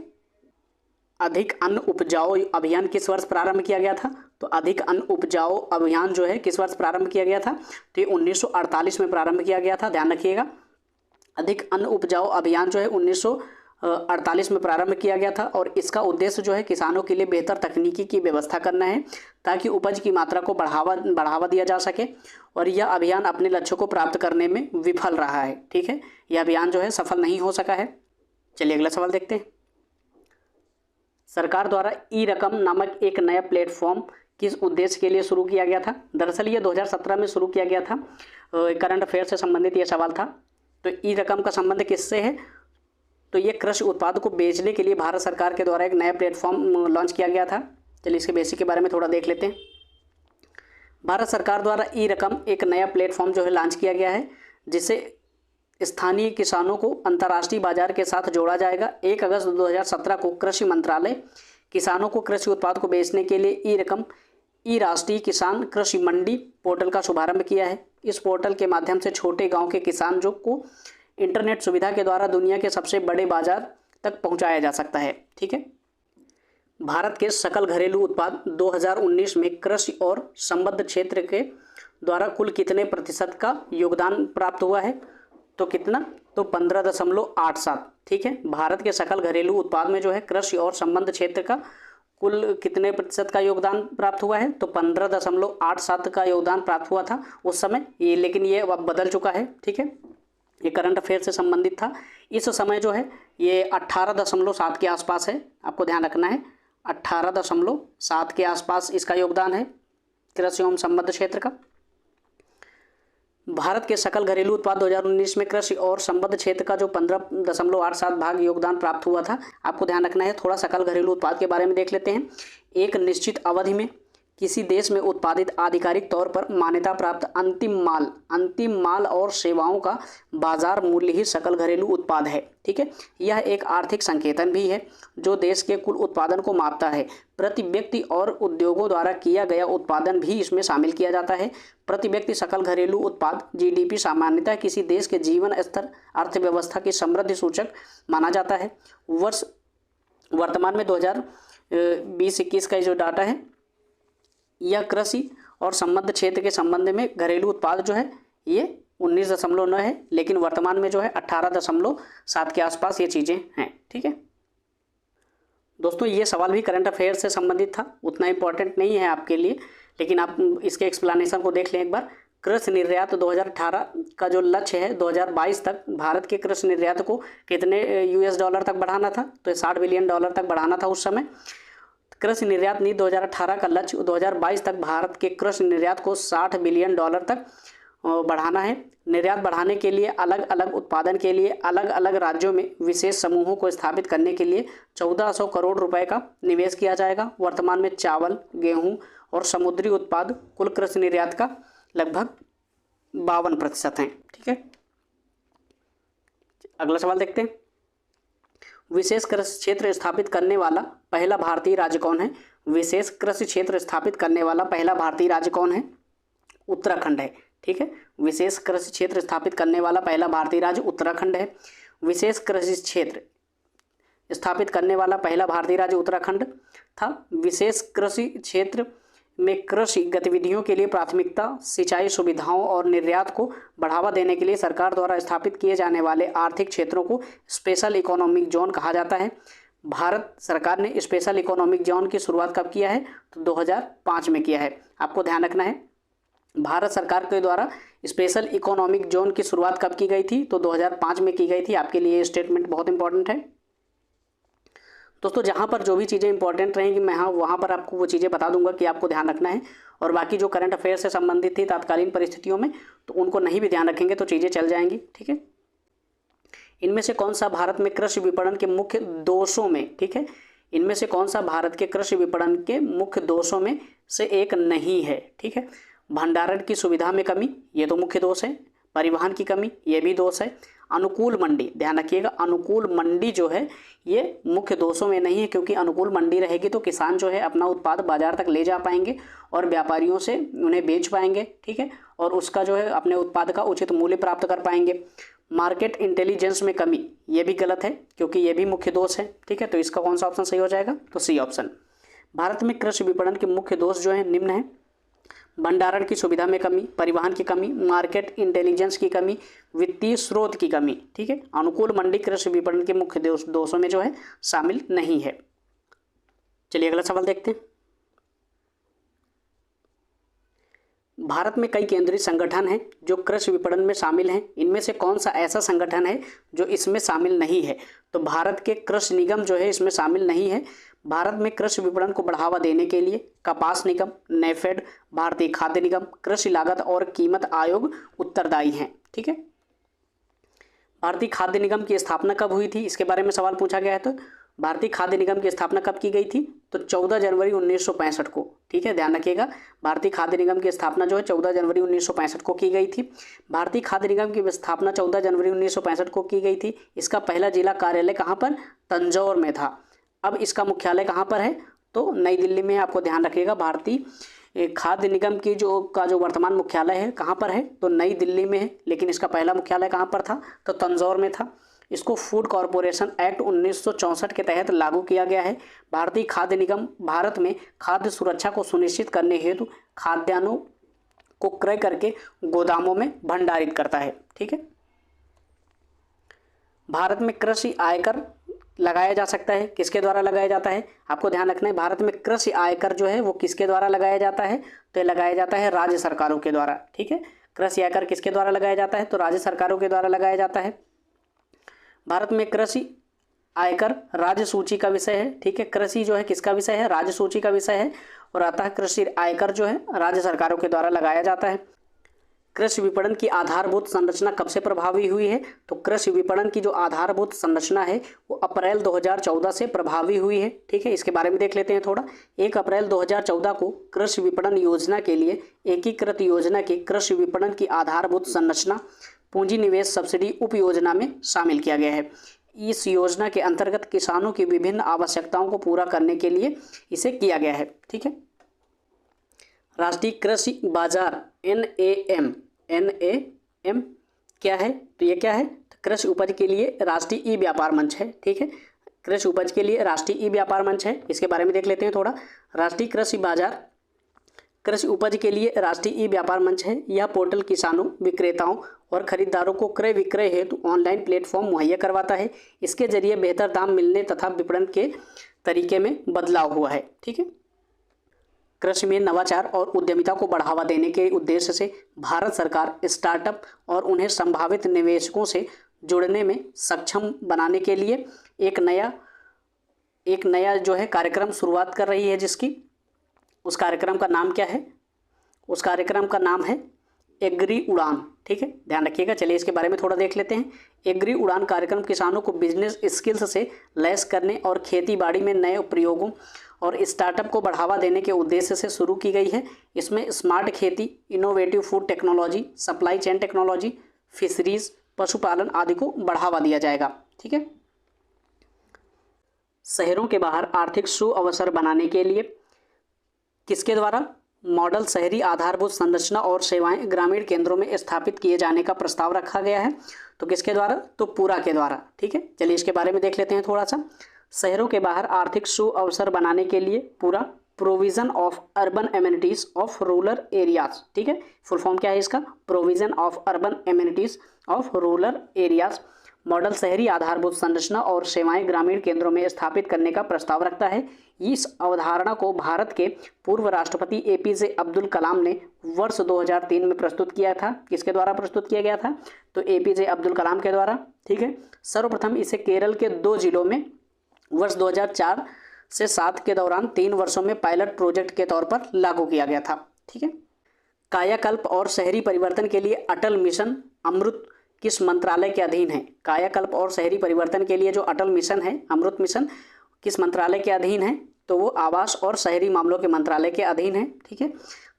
[SPEAKER 1] अधिक अन्न उपजाओ अभियान किस वर्ष प्रारंभ किया गया था? तो अधिक अन्न उपजाओ अभियान जो है किस वर्ष प्रारंभ किया गया था? तो ये 1948 में प्रारंभ किया गया था, ध्यान रखिएगा। अधिक अन्न उपजाओ अभियान जो है 1948 में प्रारंभ किया गया था और इसका उद्देश्य जो है किसानों के लिए बेहतर तकनीकी की व्यवस्था करना है ताकि उपज की मात्रा को बढ़ावा दिया जा सके, और यह अभियान अपने लक्ष्यों को प्राप्त करने में विफल रहा है। ठीक है, यह अभियान जो है सफल नहीं हो सका है। चलिए अगला सवाल देखते हैं। सरकार द्वारा ई रकम नामक एक नया प्लेटफॉर्म किस उद्देश्य के लिए शुरू किया गया था? दरअसल ये 2017 में शुरू किया गया था। करंट अफेयर से संबंधित यह सवाल था। तो ई रकम का संबंध किससे है? तो ये कृषि उत्पाद को बेचने के लिए भारत सरकार के द्वारा एक नया प्लेटफॉर्म लॉन्च किया गया था। चलिए इसके बेसिक के बारे में थोड़ा देख लेते हैं। भारत सरकार द्वारा ई रकम एक नया प्लेटफॉर्म जो है लॉन्च किया गया है जिसे स्थानीय किसानों को अंतर्राष्ट्रीय बाजार के साथ जोड़ा जाएगा। 1 अगस्त 2017 को कृषि मंत्रालय किसानों को कृषि उत्पाद को बेचने के लिए ई रकम ई राष्ट्रीय किसान कृषि मंडी पोर्टल का शुभारंभ किया है। इस पोर्टल के माध्यम से छोटे गांव के किसान जो को इंटरनेट सुविधा के द्वारा दुनिया के सबसे बड़े बाजार तक पहुंचाया जा सकता है। ठीक है। भारत के सकल घरेलू उत्पाद 2019 में कृषि और संबद्ध क्षेत्र के द्वारा कुल कितने प्रतिशत का योगदान प्राप्त हुआ है? तो कितना? तो 15.87। ठीक है। भारत के सकल घरेलू उत्पाद में जो है कृषि और संबद्ध क्षेत्र का कुल कितने प्रतिशत का योगदान प्राप्त हुआ है? तो 15.87 का योगदान प्राप्त हुआ था उस समय, ये लेकिन ये अब बदल चुका है। ठीक है, ये करंट अफेयर से संबंधित था। इस समय जो है ये 18.7 के आसपास है, आपको ध्यान रखना है। 18.7 के आसपास इसका योगदान है कृषि एवं संबद्ध क्षेत्र का। भारत के सकल घरेलू उत्पाद 2019 में कृषि और संबद्ध क्षेत्र का जो 15.87 भाग योगदान प्राप्त हुआ था, आपको ध्यान रखना है। थोड़ा सकल घरेलू उत्पाद के बारे में देख लेते हैं। एक निश्चित अवधि में किसी देश में उत्पादित आधिकारिक तौर पर मान्यता प्राप्त अंतिम माल और सेवाओं का बाजार मूल्य ही सकल घरेलू उत्पाद है। ठीक है, यह एक आर्थिक संकेतन भी है जो देश के कुल उत्पादन को मापता है। प्रति व्यक्ति और उद्योगों द्वारा किया गया उत्पादन भी इसमें शामिल किया जाता है। प्रति व्यक्ति सकल घरेलू उत्पाद जीडीपी सामान्यतः किसी देश के जीवन स्तर अर्थव्यवस्था की समृद्धि सूचक माना जाता है। वर्तमान में 2020-21 का जो डाटा है यह कृषि और संबद्ध क्षेत्र के संबंध में घरेलू उत्पाद जो है ये 19.9 है, लेकिन वर्तमान में जो है 18.7 के आसपास ये चीज़ें हैं। ठीक है दोस्तों, ये सवाल भी करंट अफेयर से संबंधित था, उतना इंपॉर्टेंट नहीं है आपके लिए, लेकिन आप इसके एक्सप्लेनेशन को देख लें एक बार। कृषि निर्यात 2018 का जो लक्ष्य है 2022 तक भारत के कृषि निर्यात को कितने $US तक बढ़ाना था? तो $60 बिलियन तक बढ़ाना था उस समय। कृषि निर्यात नीति 2018 का लक्ष्य 2022 तक भारत के कृषि निर्यात को $60 बिलियन तक बढ़ाना है। निर्यात बढ़ाने के लिए अलग अलग उत्पादन के लिए अलग अलग राज्यों में विशेष समूहों को स्थापित करने के लिए 1400 करोड़ रुपए का निवेश किया जाएगा। वर्तमान में चावल, गेहूं और समुद्री उत्पाद कुल कृषि निर्यात का लगभग 52% हैं। ठीक है, अगला सवाल देखते हैं। विशेष कृषि क्षेत्र स्थापित करने वाला पहला भारतीय राज्य कौन है? विशेष कृषि क्षेत्र स्थापित करने वाला पहला भारतीय राज्य कौन है? उत्तराखंड है। ठीक है, विशेष कृषि क्षेत्र स्थापित करने वाला पहला भारतीय राज्य उत्तराखंड है। विशेष कृषि क्षेत्र स्थापित करने वाला पहला भारतीय राज्य उत्तराखंड था। विशेष कृषि क्षेत्र में कृषि गतिविधियों के लिए प्राथमिकता, सिंचाई सुविधाओं और निर्यात को बढ़ावा देने के लिए सरकार द्वारा स्थापित किए जाने वाले आर्थिक क्षेत्रों को स्पेशल इकोनॉमिक जोन कहा जाता है। भारत सरकार ने स्पेशल इकोनॉमिक जोन की शुरुआत कब किया है? तो 2005 में किया है। आपको ध्यान रखना है, भारत सरकार के द्वारा स्पेशल इकोनॉमिक जोन की शुरुआत कब की गई थी? तो 2005 में की गई थी। आपके लिए ये स्टेटमेंट बहुत इंपॉर्टेंट है दोस्तों। जहाँ पर जो भी चीज़ें इंपॉर्टेंट रहेंगी मैं वहाँ पर आपको वो चीज़ें बता दूंगा कि आपको ध्यान रखना है, और बाकी जो करंट अफेयर से संबंधित थी तात्कालीन परिस्थितियों में तो उनको नहीं भी ध्यान रखेंगे तो चीज़ें चल जाएंगी। ठीक है, इनमें से कौन सा भारत में कृषि विपणन के मुख्य दोषों में, ठीक है, इनमें से कौन सा भारत के कृषि विपणन के मुख्य दोषों में से एक नहीं है? ठीक है, भंडारण की सुविधा में कमी, ये तो मुख्य दोष है। परिवहन की कमी, ये भी दोष है। अनुकूल मंडी, ध्यान रखिएगा, अनुकूल मंडी जो है ये मुख्य दोषों में नहीं है, क्योंकि अनुकूल मंडी रहेगी तो किसान जो है अपना उत्पाद बाजार तक ले जा पाएंगे और व्यापारियों से उन्हें बेच पाएंगे, ठीक है, और उसका जो है अपने उत्पाद का उचित मूल्य प्राप्त कर पाएंगे। मार्केट इंटेलिजेंस में कमी, ये भी गलत है, क्योंकि ये भी मुख्य दोष है, ठीक है। तो इसका कौन सा ऑप्शन सही हो जाएगा, तो सी ऑप्शन। भारत में कृषि विपणन के मुख्य दोष जो है निम्न है: भंडारण की सुविधा में कमी, परिवहन की कमी, मार्केट इंटेलिजेंस की कमी, वित्तीय स्रोत की कमी, ठीक है। अनुकूल मंडी कृषि विपणन के मुख्य दोषों में जो है शामिल नहीं है। चलिए अगला सवाल देखते हैं। भारत में कई केंद्रीय संगठन हैं जो कृषि विपणन में शामिल हैं, इनमें से कौन सा ऐसा संगठन है जो इसमें शामिल नहीं है? तो भारत के कृषि निगम जो है इसमें शामिल नहीं है। भारत में कृषि विपणन को बढ़ावा देने के लिए कपास निगम, नेफेड, भारतीय खाद्य निगम, कृषि लागत और कीमत आयोग उत्तरदायी हैं, ठीक है। भारतीय खाद्य निगम की स्थापना कब हुई थी, इसके बारे में सवाल पूछा गया है। तो भारतीय खाद्य निगम की स्थापना कब की गई थी, तो 14 जनवरी 1965 को, ठीक है, ध्यान रखिएगा। भारतीय खाद्य निगम की स्थापना जो है 14 जनवरी 1965 को की गई थी। भारतीय खाद्य निगम की स्थापना 14 जनवरी 1965 को की गई थी। इसका पहला जिला कार्यालय कहाँ पर, तंजौर में था। अब इसका मुख्यालय कहाँ पर है, तो नई दिल्ली में। आपको ध्यान रखिएगा, भारतीय खाद्य निगम की जो वर्तमान मुख्यालय है कहाँ पर है, तो नई दिल्ली में है, लेकिन इसका पहला मुख्यालय कहाँ पर था, तो तंजौर में था। इसको फूड कॉरपोरेशन एक्ट 1964 के तहत लागू किया गया है। भारतीय खाद्य निगम भारत में खाद्य सुरक्षा को सुनिश्चित करने हेतु खाद्यान्नों को क्रय करके गोदामों में भंडारित करता है, ठीक है। भारत में कृषि आयकर लगाया जा सकता है, किसके द्वारा लगाया जाता है, आपको ध्यान रखना है। भारत में कृषि आयकर जो है वो किसके द्वारा लगाया जाता है, तो लगाया जाता है राज्य सरकारों के द्वारा, ठीक है। कृषि आयकर किसके द्वारा लगाया जाता है, तो राज्य सरकारों के द्वारा लगाया जाता है। भारत में कृषि आयकर राज्य सूची का विषय है, ठीक है। कृषि जो है किसका विषय है, राज्य सूची का विषय है, और अतः कृषि आयकर जो है राज्य सरकारों के द्वारा लगाया जाता है। कृषि विपणन की आधारभूत संरचना कब से प्रभावी हुई है, तो कृषि विपणन की जो आधारभूत संरचना है वो अप्रैल 2014 से प्रभावी हुई है, ठीक है। इसके बारे में देख लेते हैं थोड़ा। 1 अप्रैल 2014 को कृषि विपणन योजना के लिए एकीकृत योजना के कृषि विपणन की आधारभूत संरचना पूंजी निवेश सब्सिडी उप योजना में शामिल किया गया है। इस योजना के अंतर्गत किसानों की विभिन्न आवश्यकताओं को पूरा करने के लिए इसे किया गया है, ठीक है। राष्ट्रीय कृषि बाजार NAM क्या है, तो ये क्या है, तो कृषि उपज के लिए राष्ट्रीय ई व्यापार मंच है, ठीक है। कृषि उपज के लिए राष्ट्रीय ई व्यापार मंच है, इसके बारे में देख लेते हैं थोड़ा। राष्ट्रीय कृषि बाजार कृषि उपज के लिए राष्ट्रीय ई व्यापार मंच है। यह पोर्टल किसानों, विक्रेताओं और खरीदारों को क्रय विक्रय हेतु ऑनलाइन प्लेटफॉर्म मुहैया करवाता है। इसके जरिए बेहतर दाम मिलने तथा विपणन के तरीके में बदलाव हुआ है, ठीक है। कृषि में नवाचार और उद्यमिता को बढ़ावा देने के उद्देश्य से भारत सरकार स्टार्टअप और उन्हें संभावित निवेशकों से जुड़ने में सक्षम बनाने के लिए एक नया जो है कार्यक्रम शुरुआत कर रही है, जिसकी उस कार्यक्रम का नाम क्या है, उस कार्यक्रम का नाम है एग्री उड़ान, ठीक है, ध्यान रखिएगा। चलिए इसके बारे में थोड़ा देख लेते हैं। एग्री उड़ान कार्यक्रम किसानों को बिजनेस स्किल्स से लैस करने और खेती बाड़ी में नए प्रयोगों और स्टार्टअप को बढ़ावा देने के उद्देश्य से शुरू की गई है। इसमें स्मार्ट खेती, innovative food technology, supply chain technology, fisheries, पशुपालन आदि को बढ़ावा दिया जाएगा, ठीक है। शहरों के बाहर आर्थिक सुअवसर बनाने के लिए किसके द्वारा मॉडल शहरी आधारभूत संरचना और सेवाएं ग्रामीण केंद्रों में स्थापित किए जाने का प्रस्ताव रखा गया है, तो किसके द्वारा, तो पूरा के द्वारा, ठीक है। चलिए इसके बारे में देख लेते हैं थोड़ा सा। शहरों के बाहर आर्थिक सुअवसर बनाने के लिए पूरा provision of urban amenities of rural areas, ठीक है। फुल फॉर्म क्या है इसका, provision of urban amenities of rural areas model शहरी आधारभूत संरचना और सेवाएं ग्रामीण केंद्रों में स्थापित करने का प्रस्ताव रखता है। इस अवधारणा को भारत के पूर्व राष्ट्रपति APJ अब्दुल कलाम ने वर्ष 2003 में प्रस्तुत किया था। किसके द्वारा प्रस्तुत किया गया था, तो APJ अब्दुल कलाम के द्वारा, ठीक है। सर्वप्रथम इसे केरल के 2 जिलों में वर्ष 2004 से 7 के दौरान 3 वर्षों में पायलट प्रोजेक्ट के तौर पर लागू किया गया था, ठीक है। कायाकल्प और शहरी परिवर्तन के लिए अटल मिशन अमृत किस मंत्रालय के अधीन है? कायाकल्प और शहरी परिवर्तन के लिए जो अटल मिशन है, अमृत मिशन, किस मंत्रालय के अधीन है? तो वो आवास और शहरी मामलों के मंत्रालय के अधीन है, ठीक है।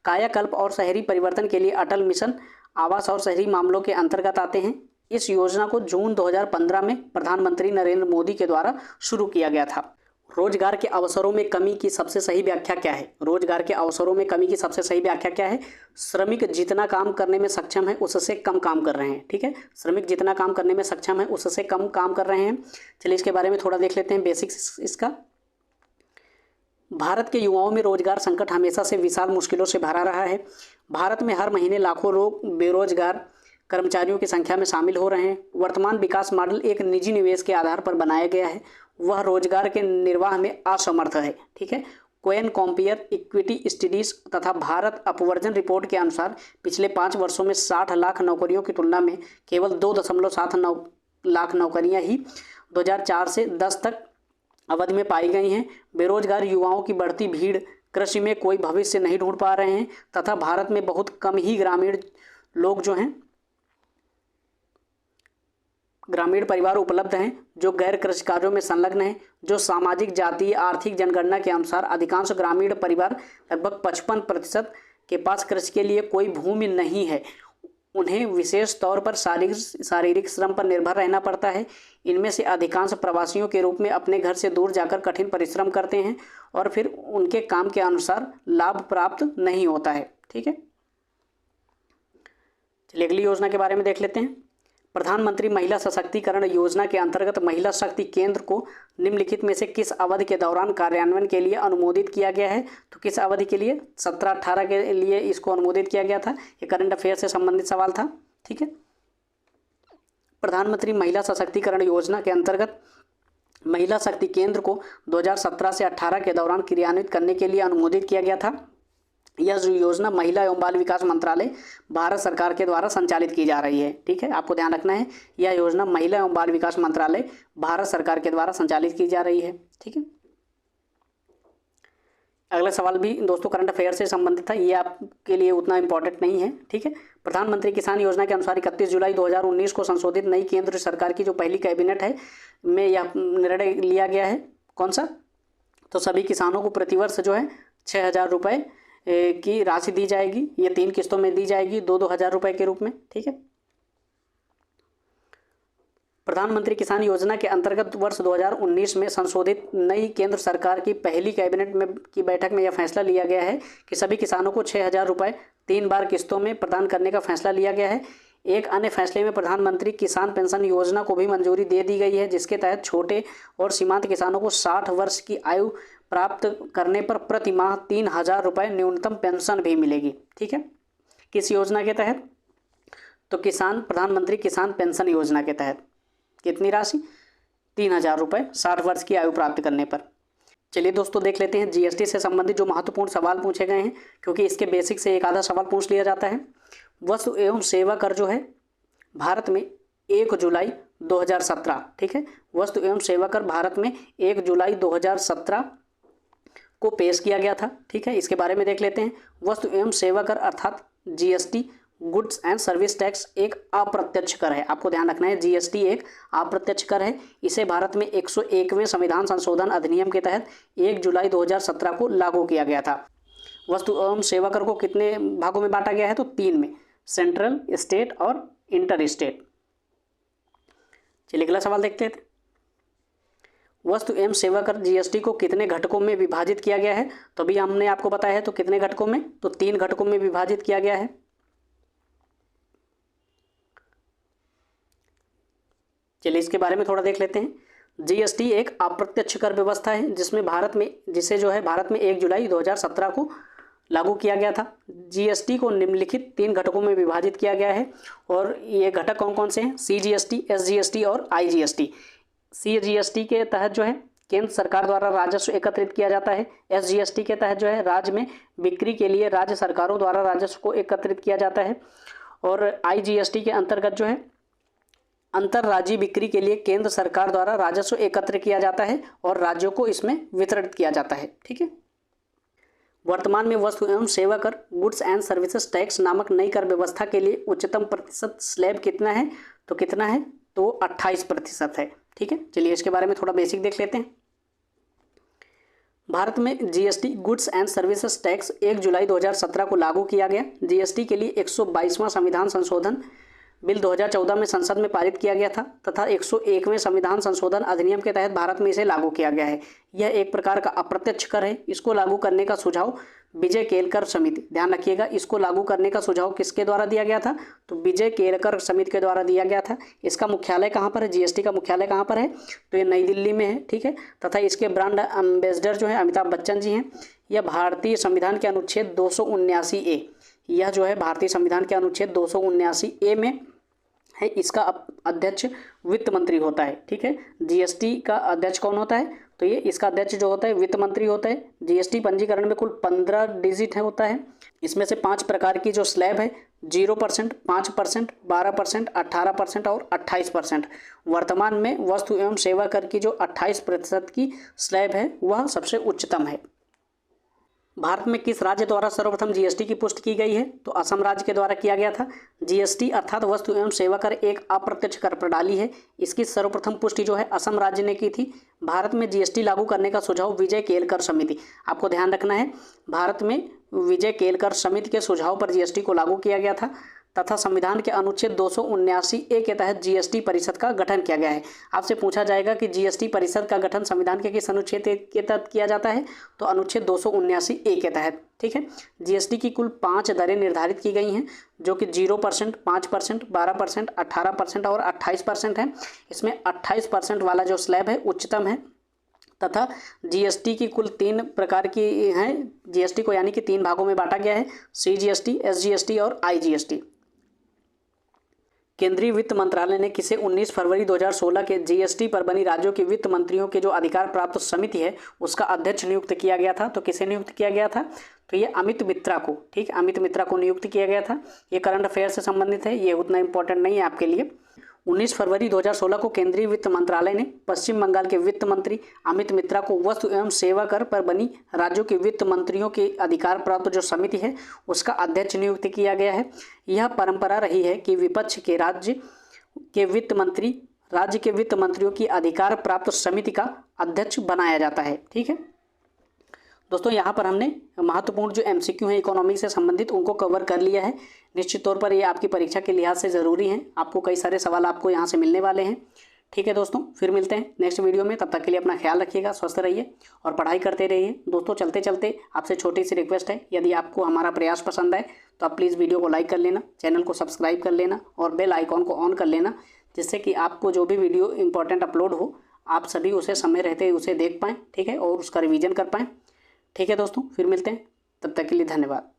[SPEAKER 1] कायाकल्प और शहरी परिवर्तन के लिए अटल मिशन आवास और शहरी मामलों के अंतर्गत आते हैं। इस योजना को जून 2015 में प्रधानमंत्री नरेंद्र मोदी के द्वारा शुरू किया गया था। रोजगार के अवसरों में कमी की सबसे सही व्याख्या क्या है? रोजगार के अवसरों में कमी की सबसे सही व्याख्या क्या है? श्रमिक जितना काम करने में सक्षम है उससे कम काम कर रहे हैं। ठीक है, श्रमिक जितना काम करने में सक्षम है उससे कम काम कर रहे हैं। चलिए इसके बारे में थोड़ा देख लेते हैं बेसिक्स इसका। भारत के युवाओं में रोजगार संकट हमेशा से विशाल मुश्किलों से भरा रहा है। भारत में हर महीने लाखों लोग बेरोजगार कर्मचारियों की संख्या में शामिल हो रहे हैं। वर्तमान विकास मॉडल एक निजी निवेश के आधार पर बनाया गया है, वह रोजगार के निर्वाह में असमर्थ है। ठीक है, कोएन कॉम्पियर इक्विटी स्टडीज तथा भारत अपवर्जन रिपोर्ट के अनुसार पिछले 5 वर्षों में 60 लाख नौकरियों की तुलना में केवल 2.79 लाख नौकरियां ही 2004 से 10 तक अवधि में पाई गई हैं। बेरोजगार युवाओं की बढ़ती भीड़ कृषि में कोई भविष्य नहीं ढूंढ पा रहे हैं तथा भारत में बहुत कम ही ग्रामीण लोग जो हैं, ग्रामीण परिवार उपलब्ध हैं जो गैर कृषि कार्यों में संलग्न हैं। जो सामाजिक जातीय आर्थिक जनगणना के अनुसार अधिकांश ग्रामीण परिवार लगभग 55% के पास कृषि के लिए कोई भूमि नहीं है। उन्हें विशेष तौर पर शारीरिक श्रम पर निर्भर रहना पड़ता है। इनमें से अधिकांश प्रवासियों के रूप में अपने घर से दूर जाकर कठिन परिश्रम करते हैं और फिर उनके काम के अनुसार लाभ प्राप्त नहीं होता है। ठीक है, चलिए अगली योजना के बारे में देख लेते हैं। प्रधानमंत्री महिला सशक्तिकरण योजना के अंतर्गत महिला शक्ति केंद्र को निम्नलिखित में से किस अवधि के दौरान कार्यान्वयन के लिए अनुमोदित किया गया है? तो किस अवधि के लिए? 17-18 के लिए इसको अनुमोदित किया गया था। ये करंट अफेयर से संबंधित सवाल था। ठीक है, प्रधानमंत्री महिला सशक्तिकरण योजना के अंतर्गत महिला शक्ति केंद्र को 2017 से 18 के दौरान क्रियान्वित करने के लिए अनुमोदित किया गया था। यह योजना महिला एवं बाल विकास मंत्रालय भारत सरकार के द्वारा संचालित की जा रही है। ठीक है, आपको ध्यान रखना है, यह योजना महिला एवं बाल विकास मंत्रालय भारत सरकार के द्वारा संचालित की जा रही है। ठीक है, अगला सवाल भी दोस्तों करंट अफेयर से संबंधित था, ये आपके लिए उतना इंपॉर्टेंट नहीं है। ठीक है, प्रधानमंत्री किसान योजना के अनुसार 31 जुलाई 2019 को संशोधित नई केंद्र सरकार की जो पहली कैबिनेट है में यह निर्णय लिया गया है। कौन सा? तो सभी किसानों को प्रतिवर्ष जो है 6,000 रुपये की राशि दी जाएगी। ये 3 किस्तों में दी जाएगी, 2-2 हज़ार रुपये के रूप में। ठीक है, प्रधानमंत्री किसान योजना के अंतर्गत वर्ष 2019 में संशोधित नई केंद्र सरकार की पहली कैबिनेट में की बैठक में यह फैसला लिया गया है कि सभी किसानों को 6,000 रुपये 3 बार किस्तों में प्रदान करने का फैसला लिया गया है। एक अन्य फैसले में प्रधानमंत्री किसान पेंशन योजना को भी मंजूरी दे दी गई है, जिसके तहत छोटे और सीमांत किसानों को 60 वर्ष की आयु प्राप्त करने पर प्रति माह 3,000 रुपये न्यूनतम पेंशन भी मिलेगी। ठीक है, किस योजना के तहत? तो प्रधानमंत्री किसान पेंशन योजना के तहत कितनी राशि? 3,000 रुपये 60 वर्ष की आयु प्राप्त करने पर। चलिए दोस्तों देख लेते हैं जीएसटी से संबंधित जो महत्वपूर्ण सवाल पूछे गए हैं, क्योंकि इसके बेसिक से एक आधा सवाल पूछ लिया जाता है। वस्तु एवं सेवा कर जो है भारत में 1 जुलाई 2017, ठीक है, वस्तु एवं सेवा कर भारत में 1 जुलाई 2017 को पेश किया गया था। ठीक है, इसके बारे में देख लेते हैं। वस्तु एवं सेवा कर अर्थात GST goods and service tax एक अप्रत्यक्ष कर है। आपको ध्यान रखना है, जीएसटी एक अप्रत्यक्ष कर है। इसे भारत में 101वें संविधान संशोधन अधिनियम के तहत 1 जुलाई 2017 को लागू किया गया था। वस्तु एवं सेवा कर को कितने भागों में बांटा गया है? तो 3 में, सेंट्रल, स्टेट और इंटर स्टेट। चलिए अगला सवाल देखते हैं। वस्तु एवं सेवा कर जीएसटी को कितने घटकों में विभाजित किया गया है? तो अभी हमने आपको बताया है, तो कितने घटकों में? तो 3 घटकों में विभाजित किया गया है। चलिए इसके बारे में थोड़ा देख लेते हैं। जीएसटी एक अप्रत्यक्ष कर व्यवस्था है जिसे भारत में 1 जुलाई 2017 को लागू किया गया था। जीएसटी को निम्नलिखित 3 घटकों में विभाजित किया गया है और ये घटक कौन कौन से हैं? सीजीएसटी, एसजीएसटी और आईजीएसटी। सीजीएसटी के तहत जो है केंद्र सरकार द्वारा राजस्व एकत्रित किया जाता है। एसजीएसटी के तहत जो है राज्य में बिक्री के लिए राज्य सरकारों द्वारा राजस्व को एकत्रित किया जाता है। और आईजीएसटी के अंतर्गत जो है अंतर्राज्यीय बिक्री के लिए केंद्र सरकार द्वारा राजस्व एकत्र किया जाता है और राज्यों को इसमें वितरित किया जाता है। ठीक है, वर्तमान में वस्तु एवं सेवा कर गुड्स एंड सर्विसेज टैक्स नामक नई कर व्यवस्था के लिए उच्चतम प्रतिशत स्लैब कितना है? तो कितना है? तो 28% है। ठीक है, चलिए इसके बारे में थोड़ा बेसिक देख लेते हैं। भारत में GST goods and services tax 1 जुलाई 2017 को लागू किया गया। जीएसटी के लिए 122वां संविधान संशोधन बिल 2014 में संसद में पारित किया गया था तथा 101वें संविधान संशोधन अधिनियम के तहत भारत में इसे लागू किया गया है। यह एक प्रकार का अप्रत्यक्ष कर है। इसको लागू करने का सुझाव विजय केलकर समिति, ध्यान रखिएगा, इसको लागू करने का सुझाव किसके द्वारा दिया गया था? तो विजय केलकर समिति के द्वारा दिया गया था। इसका मुख्यालय कहाँ पर है? जीएसटी का मुख्यालय कहाँ पर है? तो ये नई दिल्ली में है, ठीक है। तथा इसके ब्रांड एम्बेसडर जो है अमिताभ बच्चन जी हैं। यह भारतीय संविधान के अनुच्छेद 279A, यह जो है भारतीय संविधान के अनुच्छेद 279A में है। इसका अध्यक्ष वित्त मंत्री होता है, ठीक है। जीएसटी का अध्यक्ष कौन होता है? तो ये इसका अध्यक्ष जो होता है वित्त मंत्री होता है। जीएसटी पंजीकरण में कुल 15 डिजिट है होता है। इसमें से 5 प्रकार की जो स्लैब है 0%, 5%, 12%, 18% और 28%। वर्तमान में वस्तु एवं सेवा कर की जो 28% की स्लैब है वह सबसे उच्चतम है। भारत में किस राज्य द्वारा सर्वप्रथम जीएसटी की पुष्टि की गई है? तो असम राज्य के द्वारा किया गया था। जीएसटी अर्थात वस्तु एवं सेवा कर एक अप्रत्यक्ष कर प्रणाली है। इसकी सर्वप्रथम पुष्टि जो है असम राज्य ने की थी। भारत में जीएसटी लागू करने का सुझाव विजय केलकर समिति, आपको ध्यान रखना है, भारत में विजय केलकर समिति के सुझाव पर जीएसटी को लागू किया गया था तथा संविधान के अनुच्छेद 279A के तहत जीएसटी परिषद का गठन किया गया है। आपसे पूछा जाएगा कि जीएसटी परिषद का गठन संविधान के किस अनुच्छेद के तहत किया जाता है? तो अनुच्छेद 279A के तहत, ठीक है। जीएसटी की कुल 5 दरें निर्धारित की गई हैं जो कि 0%, 5%, 12%, 18% और 28% है। इसमें 28% वाला जो स्लैब है उच्चतम है तथा जीएसटी की कुल 3 प्रकार की हैं। जीएसटी को यानी कि 3 भागों में बांटा गया है, सीजीएसटी, एसजीएसटी और आईजीएसटी। केंद्रीय वित्त मंत्रालय ने किसे 19 फरवरी 2016 के जीएसटी पर बनी राज्यों के वित्त मंत्रियों के जो अधिकार प्राप्त समिति है उसका अध्यक्ष नियुक्त किया गया था? तो किसे नियुक्त किया गया था? तो ये अमित मित्रा को, ठीक, अमित मित्रा को नियुक्त किया गया था। ये करंट अफेयर से संबंधित है, ये उतना इंपॉर्टेंट नहीं है आपके लिए। 19 फरवरी 2016 को केंद्रीय वित्त मंत्रालय ने पश्चिम बंगाल के वित्त मंत्री अमित मित्रा को वस्तु एवं सेवा कर पर बनी राज्यों के वित्त मंत्रियों के अधिकार प्राप्त जो समिति है उसका अध्यक्ष नियुक्त किया गया है। यह परंपरा रही है कि विपक्ष के राज्य के वित्त मंत्रियों की अधिकार प्राप्त समिति का अध्यक्ष बनाया जाता है, ठीक है। दोस्तों यहाँ पर हमने महत्वपूर्ण जो एमसीक्यू हैं इकोनॉमी से संबंधित उनको कवर कर लिया है। निश्चित तौर पर ये आपकी परीक्षा के लिहाज से ज़रूरी हैं। आपको कई सारे सवाल आपको यहाँ से मिलने वाले हैं, ठीक है दोस्तों। फिर मिलते हैं नेक्स्ट वीडियो में, तब तक के लिए अपना ख्याल रखिएगा, स्वस्थ रहिए और पढ़ाई करते रहिए। दोस्तों चलते चलते आपसे छोटी सी रिक्वेस्ट है, यदि आपको हमारा प्रयास पसंद आए तो आप प्लीज़ वीडियो को लाइक कर लेना, चैनल को सब्सक्राइब कर लेना और बेल आइकॉन को ऑन कर लेना, जिससे कि आपको जो भी वीडियो इंपॉर्टेंट अपलोड हो आप सभी उसे समय रहते उसे देख पाएँ, ठीक है, और उसका रिविज़न कर पाएँ, ठीक है दोस्तों। फिर मिलते हैं, तब तक के लिए धन्यवाद।